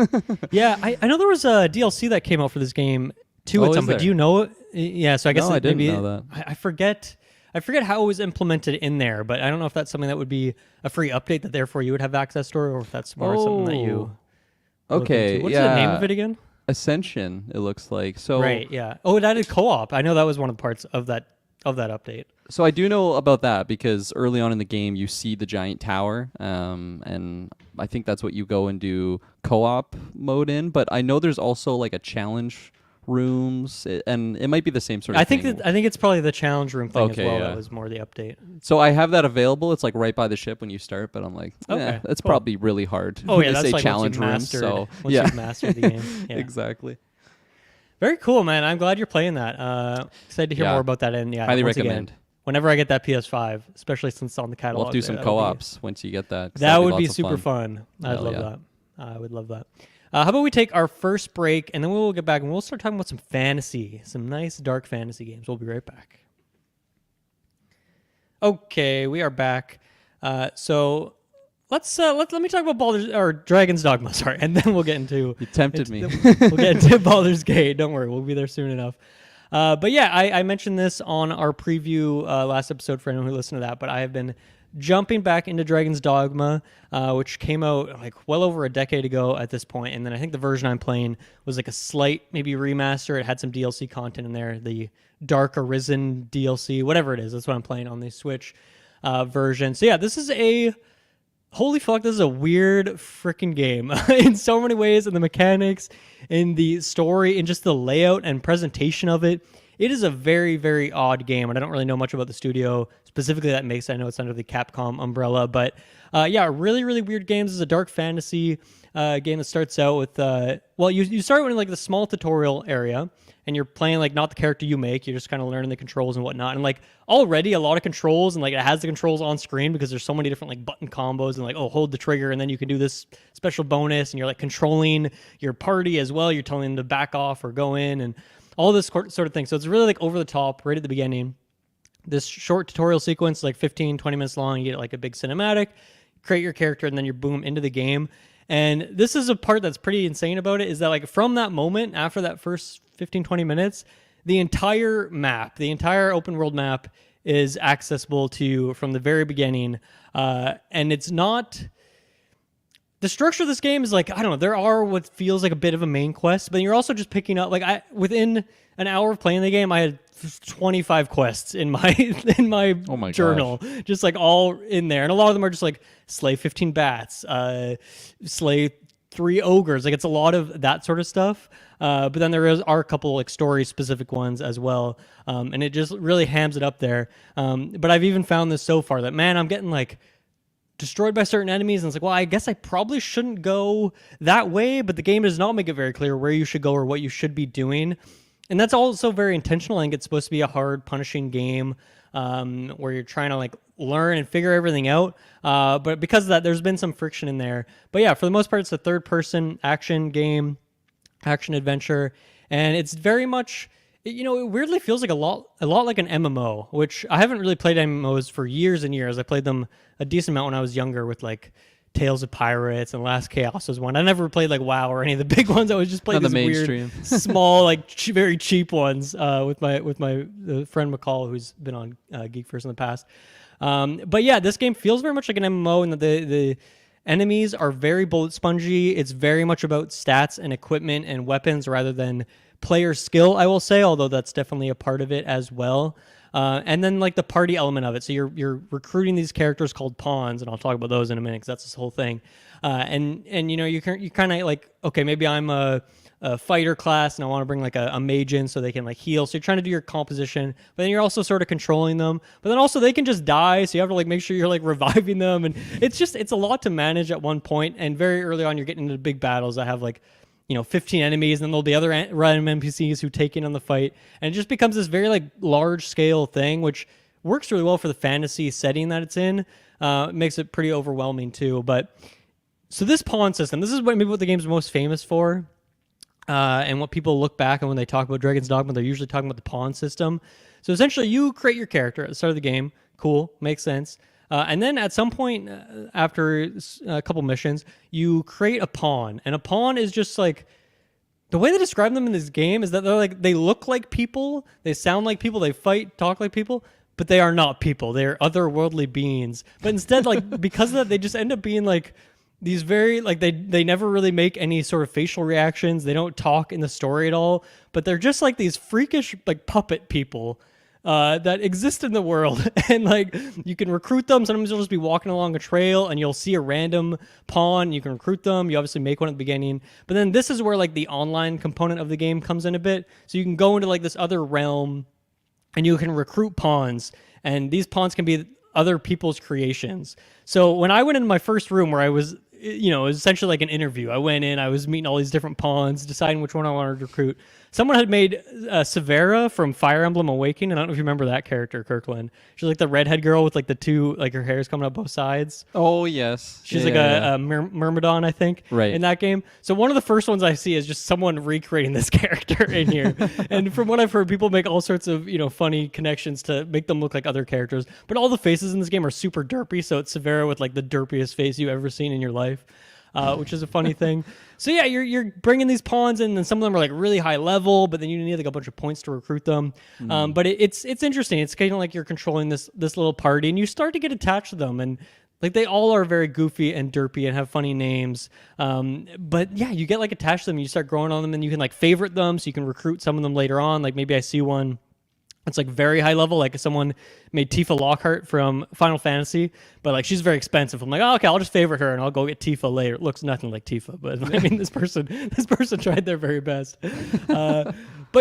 S1: Yeah, I know there was a DLC that came out for this game too at some point. Do you know it? Yeah, so I guess
S2: I didn't
S1: maybe
S2: know that.
S1: I forget how it was implemented in there, but I don't know if that's something that would be a free update that therefore you would have access to, or if that's more something that you
S2: okay.
S1: What's the name of it again?
S2: Ascension, it looks like. So
S1: right, yeah. Oh, it added co-op. I know that was one of the parts of that update.
S2: So I do know about that, because early on in the game you see the giant tower, and I think that's what you go and do co-op mode in. But I know there's also like a challenge rooms, and it might be the same sort of
S1: I
S2: thing.
S1: think it's probably the challenge room thing as
S2: Okay,
S1: well.
S2: yeah.
S1: That was more the update.
S2: So I have that available. It's like right by the ship when you start, but I'm like,
S1: Okay,
S2: that's
S1: cool.
S2: probably really hard.
S1: Oh
S2: when
S1: yeah,
S2: they
S1: that's
S2: say
S1: like
S2: challenge room.
S1: once
S2: So
S1: you've mastered the game. Yeah.
S2: Exactly.
S1: Very cool, man. I'm glad you're playing that. Excited to hear more about that. And yeah,
S2: highly
S1: once
S2: recommend.
S1: Again, whenever I get that PS5, especially since it's on the catalog,
S2: We'll have to do some co-ops once you get that.
S1: That would be
S2: lots of
S1: super fun. I'd love
S2: yeah.
S1: that. I would love that. How about we take our first break, and then we'll get back and we'll start talking about some fantasy, some nice dark fantasy games. We'll be right back. Okay, we are back. So let me talk about Baldur's or Dragon's Dogma. Sorry, and then we'll get into.
S2: You tempted me.
S1: We'll get into Baldur's Gate. Don't worry, we'll be there soon enough. But yeah, I mentioned this on our preview last episode for anyone who listened to that. But I have been jumping back into Dragon's Dogma, which came out like well over a decade ago at this point. And then I think the version I'm playing was like a slight maybe remaster. It had some DLC content in there, the Dark Arisen DLC, whatever it is. That's what I'm playing on the Switch version. So yeah, this is a holy fuck, this is a weird freaking game in so many ways, in the mechanics, in the story, in just the layout and presentation of it. It is a very, very odd game, and I don't really know much about the studio specifically that makes it. I know it's under the Capcom umbrella, but yeah, really, really weird game. This is a dark fantasy game that starts out with, you start in like the small tutorial area, and you're playing like not the character you make. You're just kind of learning the controls and whatnot. And like already a lot of controls, and like it has the controls on screen because there's so many different like button combos and like, oh, hold the trigger and then you can do this special bonus, and you're like controlling your party as well. You're telling them to back off or go in and all this sort of thing. So it's really like over the top right at the beginning. This short tutorial sequence, like 15, 20 minutes long, you get like a big cinematic, create your character, and then you're boom into the game. And this is a part that's pretty insane about it, is that like from that moment, after that first 15, 20 minutes, the entire map, the entire open world map is accessible to you from the very beginning. And it's not... The structure of this game is like, I don't know, there are what feels like a bit of a main quest, but you're also just picking up, like within an hour of playing the game, I had 25 quests in my journal, just like all in there. And a lot of them are just like slay 15 bats, slay 3 ogres. Like it's a lot of that sort of stuff. But then are a couple like story specific ones as well. And it just really hams it up there. But I've even found this so far that, man, I'm getting like destroyed by certain enemies, and it's like, well, I guess I probably shouldn't go that way, but the game does not make it very clear where you should go or what you should be doing. And that's also very intentional. I think it's supposed to be a hard, punishing game where you're trying to like learn and figure everything out. But because of that, there's been some friction in there. But yeah, for the most part, it's a third-person action game, action adventure, and it's very much... You know, it weirdly feels like a lot like an MMO, which I haven't really played MMOs for years and years. I played them a decent amount when I was younger with like Tales of Pirates and Last Chaos was one. I never played like WoW or any of the big ones. I was just playing these weird, small, like very cheap ones with my friend McCall, who's been on Geek First in the past. But yeah, this game feels very much like an MMO, and the enemies are very bullet spongy. It's very much about stats and equipment and weapons rather than player skill, I will say, although that's definitely a part of it as well. And then like the party element of it. So you're recruiting these characters called pawns, and I'll talk about those in a minute because that's this whole thing. And you know, you kind of like, okay, maybe I'm a fighter class and I want to bring like a mage in so they can like heal. So you're trying to do your composition, but then you're also sort of controlling them. But then also they can just die, so you have to like make sure you're like reviving them. And it's a lot to manage at one point. And very early on, you're getting into big battles that have like, you know, 15 enemies, and then there'll be other random NPCs who take in on the fight, and it just becomes this very like large scale thing, which works really well for the fantasy setting that it's in. It makes it pretty overwhelming too. But so this pawn system, this is maybe what the game's most famous for, and what people look back and when they talk about Dragon's Dogma, they're usually talking about the pawn system. So essentially, you create your character at the start of the game. Cool, makes sense. And then at some point after a couple missions, you create a pawn. And a pawn is just like, the way they describe them in this game is that they look like people, they sound like people, they fight, talk like people, but they are not people. They're otherworldly beings. But instead, like, because of that, they just end up being like these very, like, they never really make any sort of facial reactions. They don't talk in the story at all, but they're just like these freakish, like, puppet people that exist in the world, and like you can recruit them. Sometimes you'll just be walking along a trail and you'll see a random pawn. You can recruit them. You obviously make one at the beginning, but then this is where like the online component of the game comes in a bit. So you can go into like this other realm, and you can recruit pawns, and these pawns can be other people's creations. So when I went into my first room where I was, it was essentially like an interview. I went in, I was meeting all these different pawns, deciding which one I wanted to recruit. Someone had made Severa from Fire Emblem Awakening. I don't know if you remember that character, Kirklin. She's like the redhead girl with like the two, like her hair's coming up both sides.
S2: Oh, yes.
S1: She's a Myrmidon, I think,
S2: right,
S1: in that game. So one of the first ones I see is just someone recreating this character in here. And from what I've heard, people make all sorts of, funny connections to make them look like other characters. But all the faces in this game are super derpy. So it's Severa with like the derpiest face you've ever seen in your life. Which is a funny thing. So yeah, you're bringing these pawns in, and some of them are like really high level, but then you need like a bunch of points to recruit them. But it's interesting. It's kind of like you're controlling this little party, and you start to get attached to them, and like they all are very goofy and derpy and have funny names. But yeah, you get like attached to them. You start growing on them, and you can like favorite them, so you can recruit some of them later on. Like maybe I see one. It's like very high level, like if someone made Tifa Lockhart from Final Fantasy, but like she's very expensive. I'm like, oh, okay, I'll just favorite her and I'll go get Tifa later. It looks nothing like Tifa, but I mean, this person tried their very best. But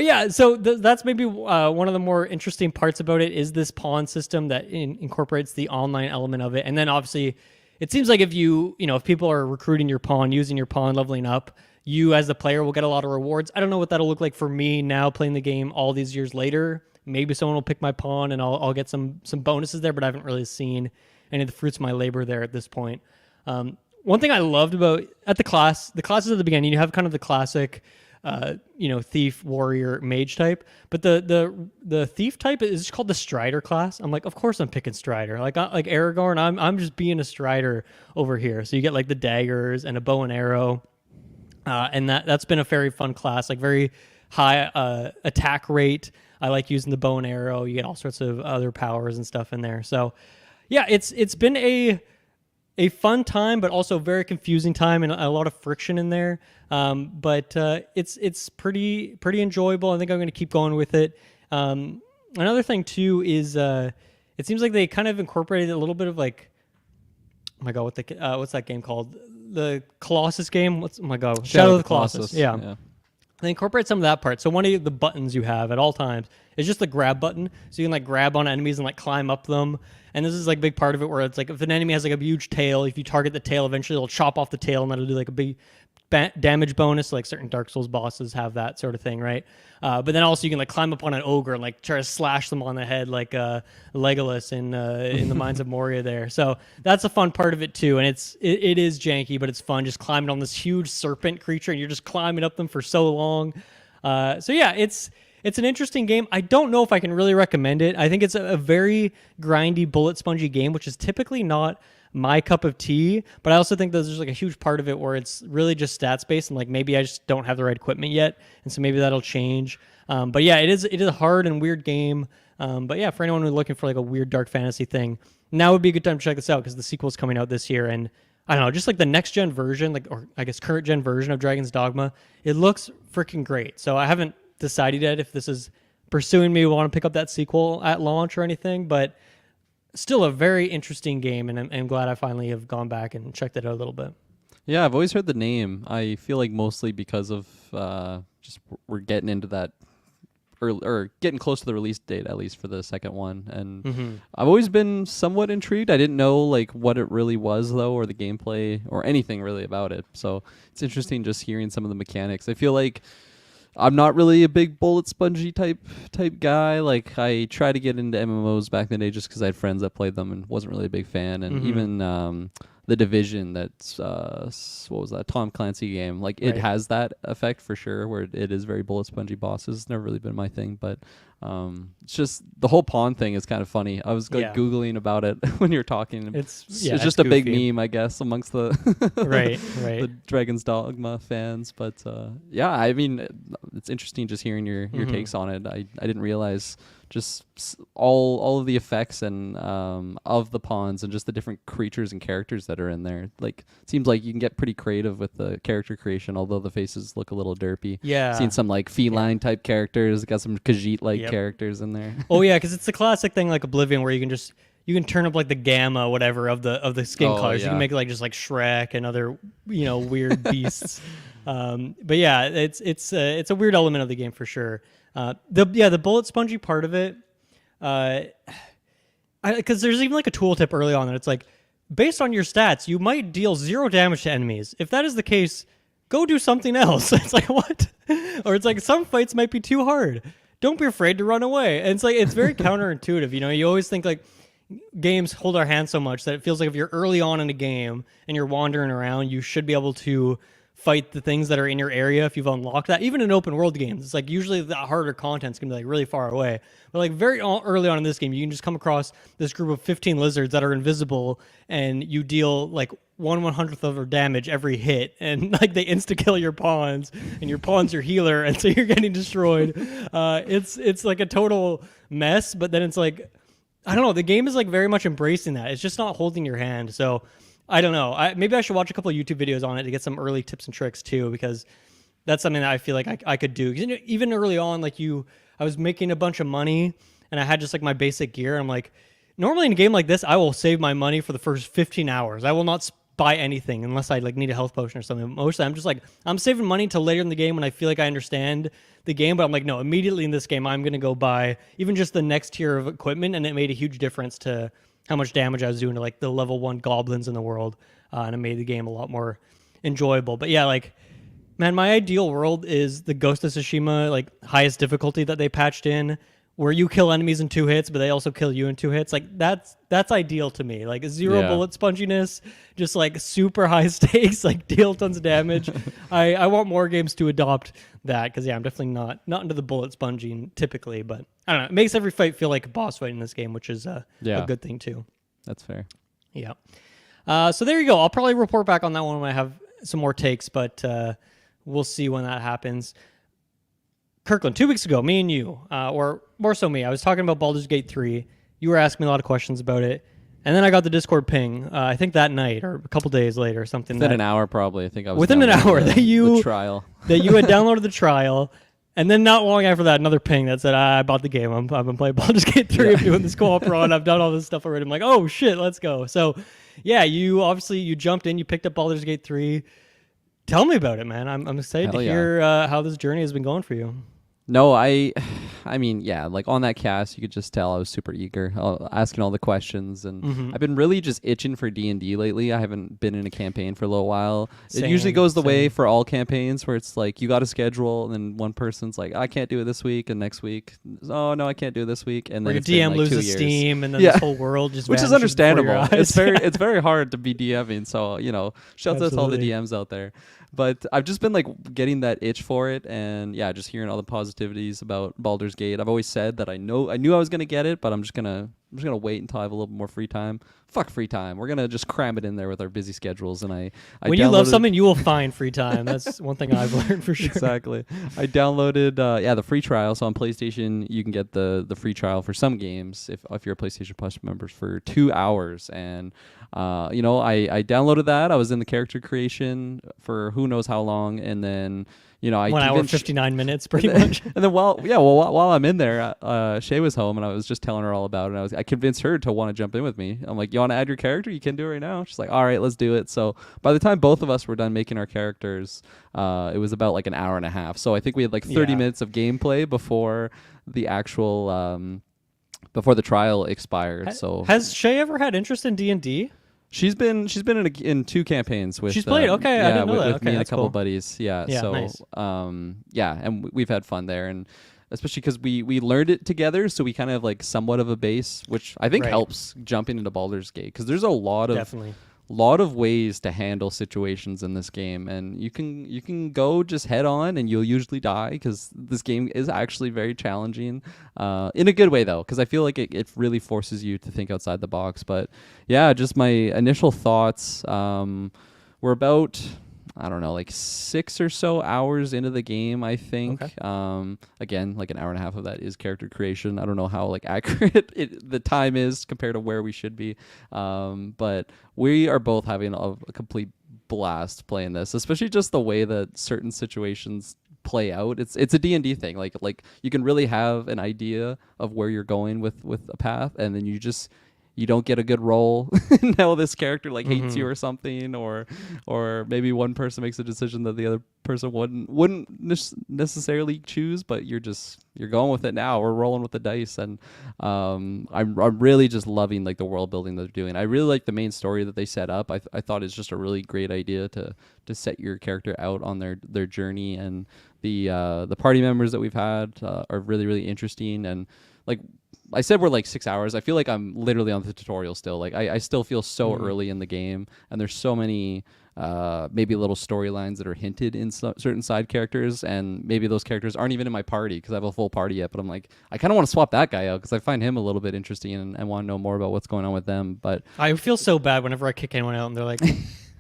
S1: yeah, so that's maybe one of the more interesting parts about it is this pawn system that incorporates the online element of it. And then obviously, it seems like if if people are recruiting your pawn, using your pawn, leveling up, you as the player will get a lot of rewards. I don't know what that'll look like for me now playing the game all these years later. Maybe someone will pick my pawn and I'll get some bonuses there, but I haven't really seen any of the fruits of my labor there at this point. One thing I loved about the classes at the beginning, you have kind of the classic, thief, warrior, mage type, but the thief type is just called the Strider class. I'm like, of course I'm picking Strider. Like Aragorn, I'm just being a Strider over here. So you get like the daggers and a bow and arrow, and that's been a very fun class, like very high attack rate. I like using the bow and arrow. You get all sorts of other powers and stuff in there. So, yeah, it's been a fun time, but also a very confusing time and a lot of friction in there. But it's pretty enjoyable. I think I'm going to keep going with it. Another thing too is it seems like they kind of incorporated a little bit of like, oh my god, what's that game called? The Colossus game. Shadow of the Colossus. Yeah. They incorporate some of that part. So one of the buttons you have at all times is just the grab button. So you can like grab on enemies and like climb up them. And this is like a big part of it where it's like if an enemy has like a huge tail, if you target the tail, eventually it'll chop off the tail and that'll do like a big damage bonus. Like certain Dark Souls bosses have that sort of thing, right? But then also you can like climb up on an ogre and like try to slash them on the head like Legolas in the Mines of Moria there. So that's a fun part of it too. And it is janky, but it's fun just climbing on this huge serpent creature and you're just climbing up them for so long. So yeah, it's an interesting game. I don't know if I can really recommend it. I think it's a very grindy, bullet spongy game, which is typically not my cup of tea, but I also think there's like a huge part of it where it's really just stats based and like maybe I just don't have the right equipment yet, and so maybe that'll change. But yeah, it is a hard and weird game. But yeah, for anyone who's looking for like a weird dark fantasy thing, now would be a good time to check this out because the sequel's coming out this year, and I don't know, just like the next gen version, or I guess current gen version of Dragon's Dogma, it looks freaking great. So I haven't decided yet if this is pursuing me, want to pick up that sequel at launch or anything, but still a very interesting game, and I'm glad I finally have gone back and checked it out a little bit.
S2: Yeah, I've always heard the name. I feel like mostly because of just we're getting into that, or getting close to the release date, at least for the second one. And I've always been somewhat intrigued. I didn't know like what it really was though, or the gameplay, or anything really about it. So it's interesting just hearing some of the mechanics. I feel like I'm not really a big bullet spongy type guy. Like I tried to get into MMOs back in the day just because I had friends that played them and wasn't really a big fan. And even The Division, that's what was that, Tom Clancy game? Like it has that effect for sure, where it is very bullet spongy bosses. It's never really been my thing, but it's just the whole pawn thing is kind of funny. I was Googling about it when you're talking. It's just a big meme, I guess, amongst the the Dragon's Dogma fans. But yeah, I mean, it's interesting just hearing your takes on it. I didn't realize just all of the effects and of the pawns and just the different creatures and characters that are in there. Like, it seems like you can get pretty creative with the character creation, although the faces look a little derpy.
S1: Yeah.
S2: Seen some like feline type characters, got some Khajiit like characters in there.
S1: Oh yeah, because it's the classic thing like Oblivion where you can turn up like the gamma whatever of the skin colors. You can make it like just like Shrek and other weird beasts. But yeah, it's a weird element of the game for sure. The bullet spongy part of it, because there's even like a tooltip early on that it's like, based on your stats, you might deal 0 damage to enemies. If that is the case, go do something else. It's like, what? Or it's like, some fights might be too hard. Don't be afraid to run away. And it's like, it's very counterintuitive. You always think like games hold our hands so much that it feels like if you're early on in a game and you're wandering around, you should be able to fight the things that are in your area if you've unlocked that. Even in open world games, it's like usually the harder content's gonna be like really far away. But like very early on in this game, you can just come across this group of 15 lizards that are invisible, and you deal like 1/100th of their damage every hit, and like they insta kill your pawns, and your pawn's your healer, and so you're getting destroyed. It's like a total mess. But then it's like, I don't know. The game is like very much embracing that. It's just not holding your hand. So I don't know. Maybe I should watch a couple of YouTube videos on it to get some early tips and tricks too, because that's something that I feel like I could do. Even early on, like I was making a bunch of money and I had just like my basic gear. I'm like, normally in a game like this, I will save my money for the first 15 hours. I will not buy anything unless I like need a health potion or something. Mostly I'm just like, I'm saving money till later in the game when I feel like I understand the game. But I'm like, no, immediately in this game, I'm going to go buy even just the next tier of equipment. And it made a huge difference to how much damage I was doing to like the level 1 goblins in the world. And it made the game a lot more enjoyable. But yeah, like, man, my ideal world is the Ghost of Tsushima, like highest difficulty that they patched in, where you kill enemies in 2 hits, but they also kill you in 2 hits. Like that's ideal to me. Like 0 bullet sponginess, just like super high stakes, like deal tons of damage. I want more games to adopt that, because I'm definitely not into the bullet sponging typically, but I don't know. It makes every fight feel like a boss fight in this game, which is a good thing too.
S2: That's fair.
S1: Yeah. So there you go. I'll probably report back on that one when I have some more takes, but we'll see when that happens. Kirklin, 2 weeks ago, me and you, or more so me, I was talking about Baldur's Gate 3. You were asking me a lot of questions about it. And then I got the Discord ping, I think that night or a couple days later or something.
S2: Within an hour, probably. I think I was
S1: within an hour that
S2: the trial.
S1: That you had downloaded the trial. And then not long after that, another ping that said, I bought the game. I've been playing Baldur's Gate 3. I'm doing this co-op run. I've done all this stuff already. I'm like, oh, shit, let's go. So, yeah, you jumped in. You picked up Baldur's Gate 3. Tell me about it, man. I'm excited to hear how this journey has been going for you.
S2: No, I mean, yeah, like on that cast, you could just tell I was super eager, asking all the questions, and I've been really just itching for D&D lately. I haven't been in a campaign for a little while. It usually goes the way for all campaigns, where it's like you got a schedule, and then one person's like, I can't do it this week, and next week, oh no, I can't do it this week, and then
S1: your DM loses steam, and then this whole world just
S2: which is understandable. It's very hard to be DMing, so shouts out to all the DMs out there. But I've just been like getting that itch for it, and just hearing all the positivities about Baldur's Gate. I've always said that I knew I was gonna get it, but I'm just gonna wait until I have a little more free time. Fuck free time. We're gonna just cram it in there with our busy schedules. And
S1: when you love something, you will find free time. That's one thing I've learned for sure.
S2: Exactly. I downloaded the free trial. So on PlayStation, you can get the free trial for some games if you're a PlayStation Plus member for 2 hours. And I downloaded that. I was in the character creation for who knows how long, and then. 1 hour 59 minutes, pretty much. And then while I'm in there, Shay was home, and I was just telling her all about it. And I convinced her to want to jump in with me. I'm like, you want to add your character? You can do it right now. She's like, all right, let's do it. So by the time both of us were done making our characters, it was about like an hour and a half. So I think we had like 30 minutes of gameplay before the actual before the trial expired. So
S1: has Shay ever had interest in D&D?
S2: She's been in 2 campaigns with.
S1: She's played. Okay, I didn't know that.
S2: With me and a couple
S1: cool.
S2: buddies. Yeah. So,
S1: nice.
S2: And we've had fun there, and especially because we learned it together, so we kind of have like somewhat of a base, which I think helps jumping into Baldur's Gate, because there's a lot of ways to handle situations in this game, and you can go just head on, and you'll usually die, because this game is actually very challenging, in a good way though, because I feel like it really forces you to think outside the box. But yeah, just my initial thoughts were about I don't know, like 6 or so hours into the game, I think.
S1: Okay.
S2: Again, like an hour and a half of that is character creation. I don't know how like accurate the time is compared to where we should be. But we are both having a complete blast playing this, especially just the way that certain situations play out. It's a D&D thing. Like you can really have an idea of where you're going with a path, and then you don't get a good roll. Now this character like hates you or something, or maybe one person makes a decision that the other person wouldn't necessarily choose, but you're going with it now. We're rolling with the dice, and I'm really just loving like the world building that they're doing. I really like the main story that they set up. I thought it's just a really great idea to set your character out on their journey, and the party members that we've had are really, really interesting. And like I said, we're like 6 hours. I feel like I'm literally on the tutorial still. Like I still feel so early in the game, and there's so many maybe little storylines that are hinted in certain side characters, and maybe those characters aren't even in my party because I have a full party yet. But I'm like, I kind of want to swap that guy out because I find him a little bit interesting and want to know more about what's going on with them. But
S1: I feel so bad whenever I kick anyone out and they're like,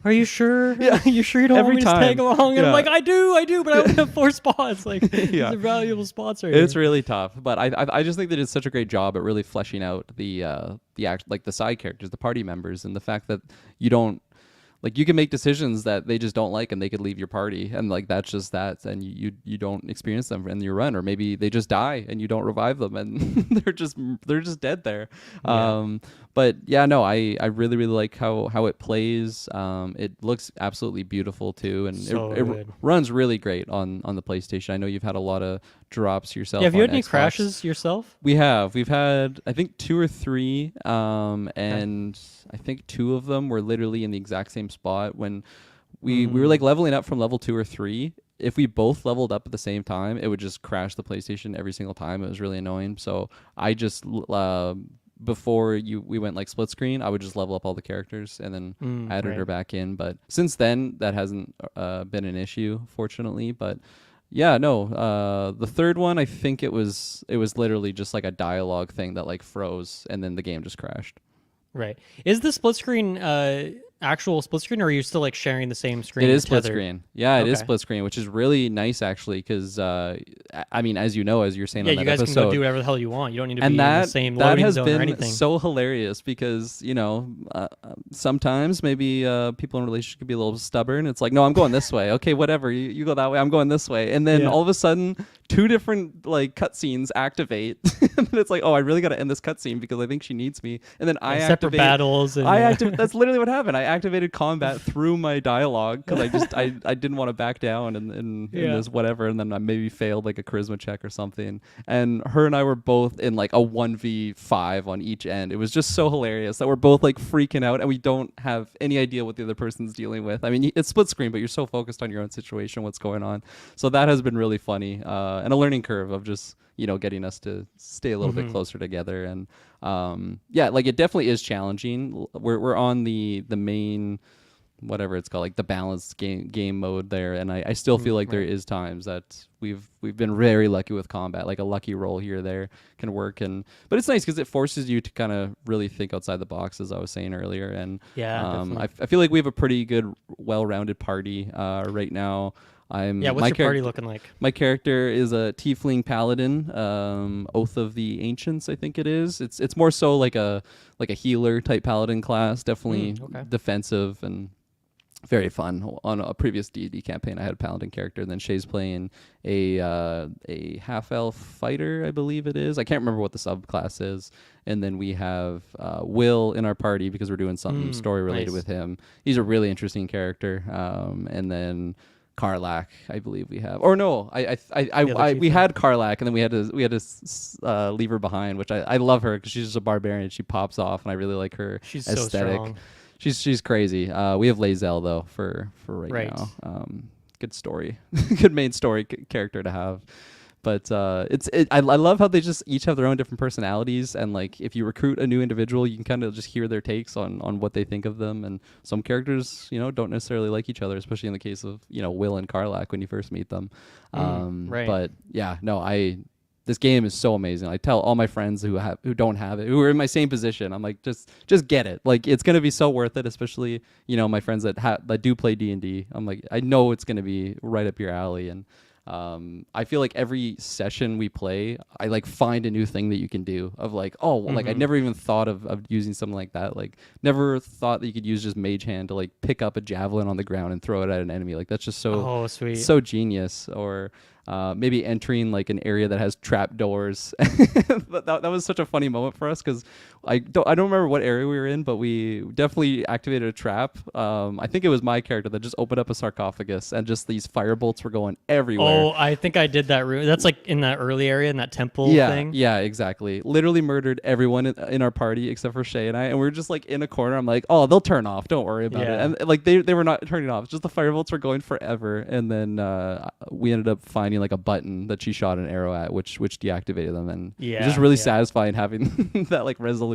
S1: "Are you sure?
S2: Yeah.
S1: You sure you don't
S2: Every
S1: want me to
S2: time.
S1: tag along?" And
S2: Yeah.
S1: I'm like, I do, but I only have 4 spots. Like,
S2: Yeah.
S1: these are valuable spots right here.
S2: It's really tough, but I just think they did such a great job at really fleshing out the side characters, the party members, and the fact that you don't like you can make decisions that they just don't like, and they could leave your party, and like that's just that, and you don't experience them in your run, or maybe they just die and you don't revive them, and they're just dead there.
S1: Yeah.
S2: But yeah, no, I really, really like how it plays. It looks absolutely beautiful too, and
S1: So
S2: it
S1: good.
S2: runs really great on the PlayStation. I know you've had a lot of drops yourself.
S1: Yeah, have you
S2: on
S1: had any
S2: Xbox.
S1: crashes yourself?
S2: We've had I think 2 or 3, and I think 2 of them were literally in the exact same spot when we were like leveling up from level 2 or 3. If we both leveled up at the same time, it would just crash the PlayStation every single time. It was really annoying. So I just before we went like split screen, I would just level up all the characters and then added her back in. But since then, that hasn't been an issue, fortunately. But yeah, no. The third one, I think it was literally just like a dialogue thing that like froze, and then the game just crashed.
S1: Right. Is the split screen actual split screen, or are you still like sharing the same screen?
S2: It is split
S1: tethered?
S2: screen. Yeah, it is
S1: Okay.
S2: split screen, which is really nice actually, because I mean, as you know, as you're saying
S1: Yeah,
S2: on
S1: you
S2: that
S1: guys
S2: episode,
S1: can go do whatever the hell you want. You don't need to be
S2: and
S1: in
S2: that
S1: the same
S2: that
S1: loading
S2: has
S1: zone or
S2: been
S1: anything.
S2: so hilarious because sometimes maybe people in a relationship can be a little stubborn. It's like, no, I'm going this way. Okay, whatever. You go that way. I'm going this way. And then
S1: Yeah.
S2: all of a sudden, 2 different like cutscenes activate, and then it's like, oh, I really got to end this cutscene because I think she needs me. And then I
S1: separate
S2: activate
S1: battles. And,
S2: That's literally what happened. I activated combat through my dialogue because I didn't want to back down in
S1: Yeah.
S2: this whatever, and then I maybe failed like a charisma check or something. And her and I were both in like a 1v5 on each end. It was just so hilarious that we're both like freaking out, and we don't have any idea what the other person's dealing with. I mean, it's split screen, but you're so focused on your own situation, what's going on. So that has been really funny, and a learning curve of just getting us to stay a little bit closer together. And yeah, like it definitely is challenging. We're on the main, whatever it's called, like the balanced game mode there, and I still feel like there is times that we've been very lucky with combat, like a lucky roll here or there can work. But it's nice because it forces you to kind of really think outside the box, as I was saying earlier. And
S1: Yeah, definitely.
S2: I feel like we have a pretty good, well-rounded party right now.
S1: what's your party looking like?
S2: My character is a tiefling paladin, Oath of the Ancients, I think it is. It's more so like a healer type paladin class, definitely
S1: Okay.
S2: defensive and very fun. On a previous D&D campaign, I had a paladin character, and then Shay's playing a half elf fighter, I believe it is. I can't remember what the subclass is. And then we have Will in our party because we're doing something story related
S1: nice.
S2: with him. He's a really interesting character. And then Karlak, I believe we have, or no, we had Karlak, and then we had to leave her behind, which I love her because she's just a barbarian. She pops off, and I really like her
S1: She's
S2: aesthetic.
S1: so strong.
S2: She's crazy. We have Lae'zel though for
S1: Right.
S2: now. Good story, good main story character to have. But I love how they just each have their own different personalities, and like if you recruit a new individual, you can kind of just hear their takes on what they think of them. And some characters, don't necessarily like each other, especially in the case of Will and Karlak when you first meet them.
S1: Right.
S2: But yeah, no, this game is so amazing. I tell all my friends who don't have it, who are in my same position, I'm like, just get it. Like, it's gonna be so worth it. Especially, you know, my friends that do play D&D. I'm like, I know it's gonna be right up your alley. And I feel like every session we play, I like find a new thing that you can do. Of like, oh, like I never even thought of using something like that. Like, never thought that you could use just Mage Hand to like pick up a javelin on the ground and throw it at an enemy. Like, that's just so
S1: sweet,
S2: so genius. Or maybe entering like an area that has trap doors. that was such a funny moment for us because I don't remember what area we were in, but we definitely activated a trap. I think it was my character that just opened up a sarcophagus and just these fire bolts were going everywhere.
S1: Oh, I think I did that room. That's like in that early area in that temple thing.
S2: Yeah, exactly. Literally murdered everyone in our party except for Shay and I, and we were just like in a corner. I'm like, oh, they'll turn off. Don't worry about it. And like they were not turning off. Just the fire bolts were going forever. And then we ended up finding like a button that she shot an arrow at, which deactivated them. And it was just really satisfying having that like resolution.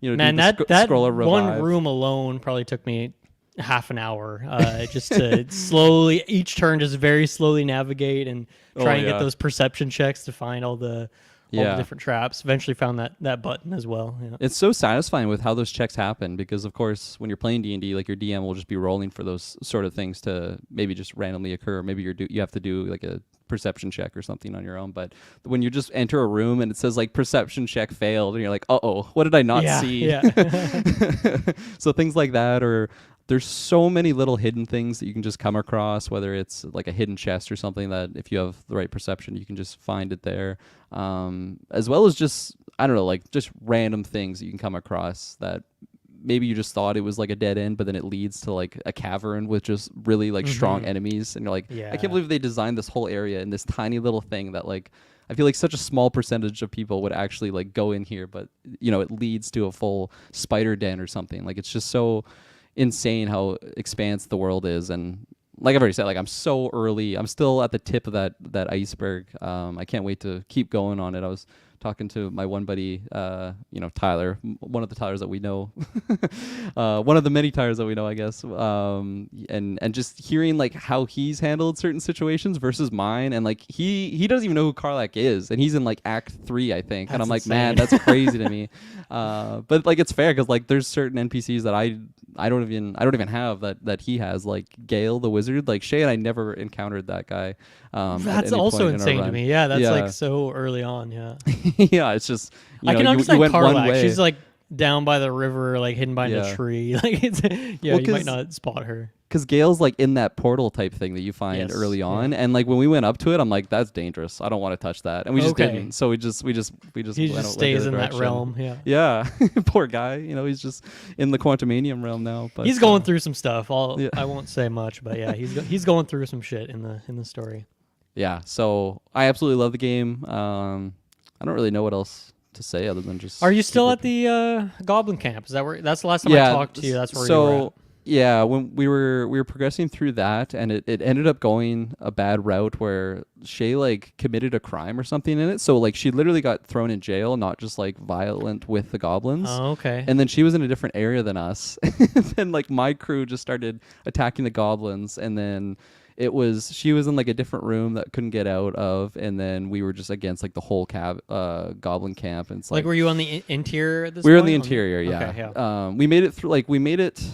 S2: You know,
S1: man, that
S2: scroller
S1: one
S2: revive.
S1: room alone probably took me half an hour just to slowly, each turn, just very slowly navigate and try and get those perception checks to find all the different traps. Eventually found that button as well. Yeah.
S2: It's so satisfying with how those checks happen because, of course, when you're playing D&D, like your DM will just be rolling for those sort of things to maybe just randomly occur. Maybe you have to do like a perception check or something on your own. But when you just enter a room and it says like perception check failed, and you're like, uh-oh, what did I not see?
S1: Yeah.
S2: So things like that, or there's so many little hidden things that you can just come across, whether it's like a hidden chest or something that if you have the right perception, you can just find it there. As well as just, I don't know, like just random things that you can come across that maybe you just thought it was like a dead end, but then it leads to like a cavern with just really like strong enemies. And you're like, I can't believe they designed this whole area in this tiny little thing that like, I feel like such a small percentage of people would actually like go in here, but you know, it leads to a full spider den or something. Like, it's just so insane how expansive the world is. And like I've already said, like I'm so early, I'm still at the tip of that iceberg. I can't wait to keep going on it. I was talking to my one buddy, Tyler, one of the Tylers that we know, one of the many Tylers that we know, I guess, and just hearing like how he's handled certain situations versus mine, and like he doesn't even know who Karlach is, and he's in like Act 3, I think, and I'm like,
S1: insane.
S2: man, that's crazy to me, but like it's fair because like there's certain NPCs that I don't even have that he has, like Gale the wizard. Like Shay and I never encountered that guy.
S1: That's also insane to me. Yeah, that's like so early on. Yeah.
S2: Yeah, it's just
S1: I can understand
S2: you went
S1: Karlach.
S2: one way.
S1: She's like down by the river, like hidden behind a tree. Like it's you might not spot her.
S2: Because Gale's like in that portal type thing that you find early on, and like when we went up to it, I'm like, that's dangerous. I don't want to touch that, and we just didn't. So we just
S1: he just stays in that realm.
S2: Yeah. Poor guy. You know, he's just in the Quantumanium realm now. But
S1: he's going through some stuff. I won't say much, but yeah, he's going through some shit in the story.
S2: Yeah. So I absolutely love the game. I don't really know what else to say other than just.
S1: Are you still at the Goblin Camp? Is that where? That's the last time I talked to you. That's where you were at.
S2: Yeah, when we were progressing through that, and it ended up going a bad route where Shay like committed a crime or something in it. So like she literally got thrown in jail, not just like violent with the goblins.
S1: Oh, okay.
S2: And then she was in a different area than us. And like my crew just started attacking the goblins, and then she was in like a different room that couldn't get out of, and then we were just against like the whole goblin camp. And it's like,
S1: were you on the interior at this point?
S2: We were in the interior, yeah.
S1: Okay, yeah.
S2: We made it through. Like we made it.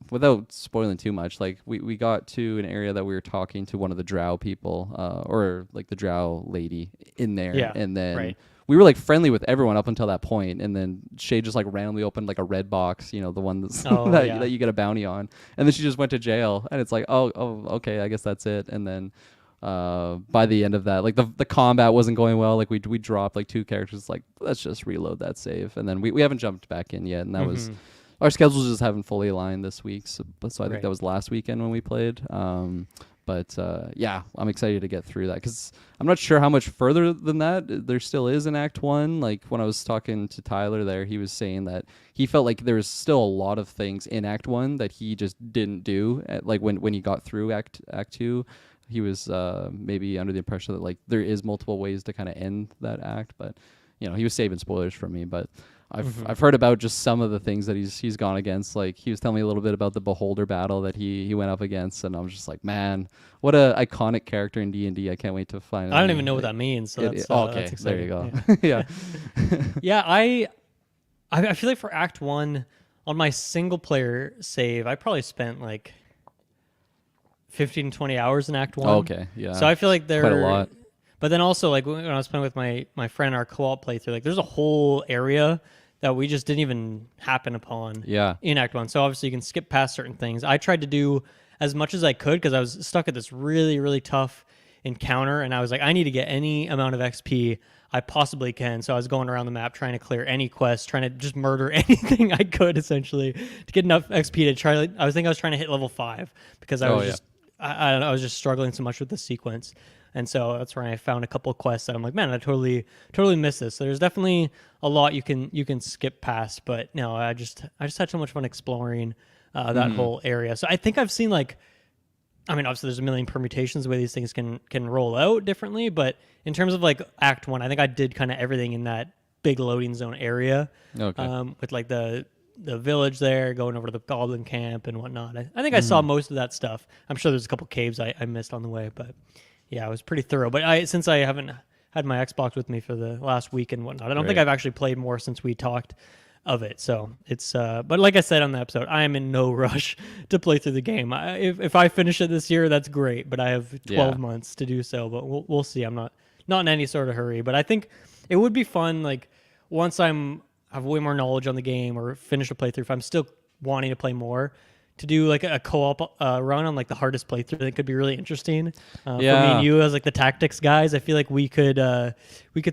S2: Without spoiling too much, like we got to an area that we were talking to one of the drow people, or like the drow lady in there, and then we were like friendly with everyone up until that point, and then Shay just like randomly opened like a red box, you know, the one that's that you get a bounty on, and then she just went to jail, and it's like, oh, okay, I guess that's it, and then by the end of that, like the combat wasn't going well, like we dropped like 2 characters, like let's just reload that save, and then we haven't jumped back in yet, and that was. Our schedules just haven't fully aligned this week, so I think that was last weekend when we played. But yeah, I'm excited to get through that because I'm not sure how much further than that there still is in Act 1. Like when I was talking to Tyler there, he was saying that he felt like there was still a lot of things in Act 1 that he just didn't do. Like when he got through Act 2, he was maybe under the impression that like there is multiple ways to kind of end that act, but you know, he was saving spoilers for me, but I've heard about just some of the things that he's gone against. Like he was telling me a little bit about the Beholder battle that he went up against, and I was just like, man, what a iconic character in D&D. I can't wait to find.
S1: I don't even know what that means. So
S2: okay,
S1: that's exciting.
S2: there you go. Yeah.
S1: Yeah, I feel like for Act 1 on my single player save, I probably spent like 15 to 20 hours in Act 1.
S2: Okay, yeah.
S1: So I feel like
S2: quite a lot.
S1: But then also, like, when I was playing with my friend, our co-op playthrough, like, there's a whole area that we just didn't even happen upon in Act 1. So obviously you can skip past certain things. I tried to do as much as I could because I was stuck at this really, really tough encounter, and I was like, I need to get any amount of XP I possibly can. So I was going around the map trying to clear any quest, trying to just murder anything I could, essentially, to get enough XP to try. I was trying to hit level 5 because I was I don't know, I was just struggling so much with the sequence. And so that's where I found a couple of quests that I'm like, man, I totally missed this. So there's definitely a lot you can skip past, but no, I just had so much fun exploring that whole area. So I think I've seen like, I mean, obviously there's a million permutations the way these things can roll out differently, but in terms of like Act 1, I think I did kind of everything in that big loading zone area. Okay. With like the village there, going over to the goblin camp and whatnot. I think I saw most of that stuff. I'm sure there's a couple caves I missed on the way, but yeah, it was pretty thorough. But since I haven't had my Xbox with me for the last week and whatnot, I don't think I've actually played more since we talked of it. So it's, but like I said on the episode, I am in no rush to play through the game. If I finish it this year, that's great, but I have 12 months to do so, but we'll see. I'm not in any sort of hurry, but I think it would be fun. Like once have way more knowledge on the game or finish a playthrough, if I'm still wanting to play more, to do like a co-op run on like the hardest playthrough, that could be really interesting. For me and you as like the tactics guys, I feel like we could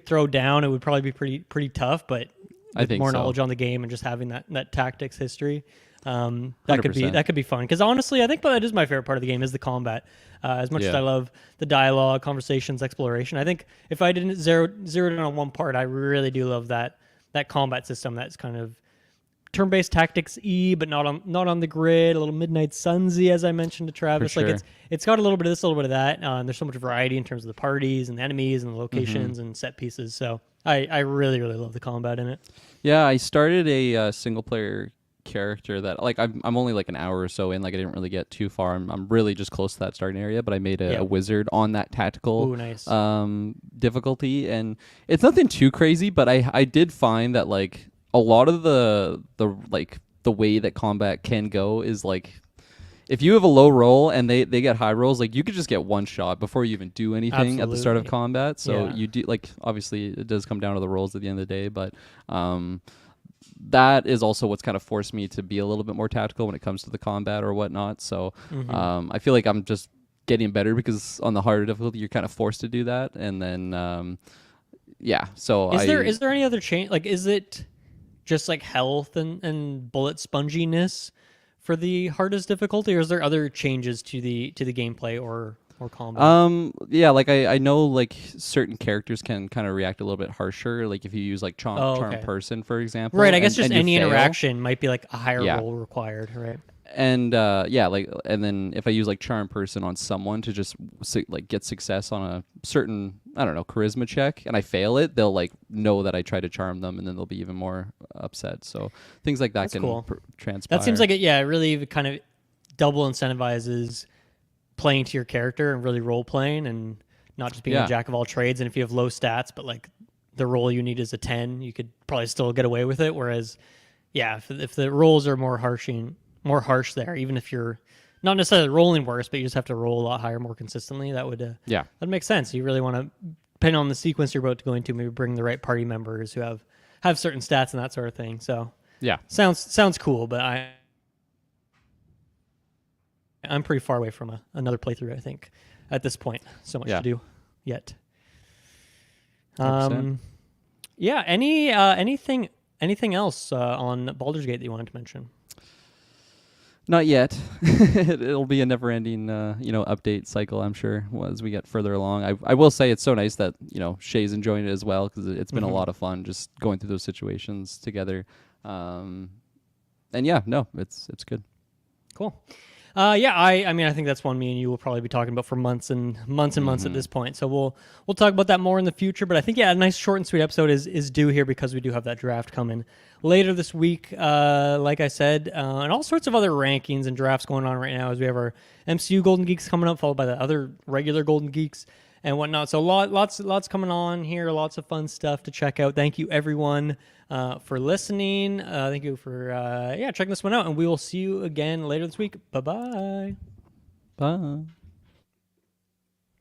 S1: throw down. It would probably be pretty tough, but with more knowledge on the game and just having that tactics history, that could be fun. Because honestly, I think that is my favorite part of the game is the combat. As much as I love the dialogue, conversations, exploration, I think if I didn't zero in on one part, I really do love that combat system. That's kind of turn-based tactics but not on the grid, a little Midnight Sunsy, as I mentioned to Travis. Like it's got a little bit of this, a little bit of that. And there's so much variety in terms of the parties and the enemies and the locations and set pieces. So I really, really love the combat in it. Yeah,
S2: I started a single-player character that like I'm only like an hour or so in. Like I didn't really get too far. I'm really just close to that starting area, but I made a wizard on that tactical difficulty, and it's nothing too crazy. But I did find that like a lot of the way that combat can go is like if you have a low roll and they get high rolls, like you could just get one shot before you even do anything at the start of combat. So you do like obviously it does come down to the rolls at the end of the day, but that is also what's kind of forced me to be a little bit more tactical when it comes to the combat or whatnot. So I feel like I'm just getting better because on the harder difficulty you're kind of forced to do that, and then So is there any other change? Like is it just like health and bullet sponginess for the hardest difficulty, or is there other changes to the gameplay or combat? Like I know like certain characters can kind of react a little bit harsher, like if you use like charm person, for example. Right, I guess just any interaction might be like a higher roll required, right? And and then if I use like charm person on someone to just like get success on a certain, I don't know, charisma check, and I fail it, they'll like know that I try to charm them, and then they'll be even more upset. So things like that can transpire. That seems like it really kind of double incentivizes playing to your character and really role playing and not just being a jack of all trades. And if you have low stats, but like the roll you need is a 10, you could probably still get away with it. Whereas, if the rolls are more harsh there, even if you're not necessarily rolling worse, but you just have to roll a lot higher more consistently, that would that makes sense. You really want to, depending on the sequence you're about to go into, maybe bring the right party members who have certain stats and that sort of thing. So sounds cool, but I'm pretty far away from another playthrough, I think, at this point. So much to do yet. Anything else on Baldur's Gate that you wanted to mention? Not yet. It'll be a never-ending, update cycle, I'm sure, as we get further along. I will say it's so nice that Shay's enjoying it as well, because it's been a lot of fun just going through those situations together. It's good. Cool.
S1: I mean, I think that's one me and you will probably be talking about for months and months and months at this point. So we'll talk about that more in the future. But I think a nice short and sweet episode is due here because we do have that draft coming later this week. Like I said, and all sorts of other rankings and drafts going on right now as we have our MCU Golden Geeks coming up, followed by the other regular Golden Geeks and whatnot. So lots coming on here, lots of fun stuff to check out. Thank you everyone for listening. Thank you for checking this one out, and we will see you again later this week. Bye-bye.
S2: Bye.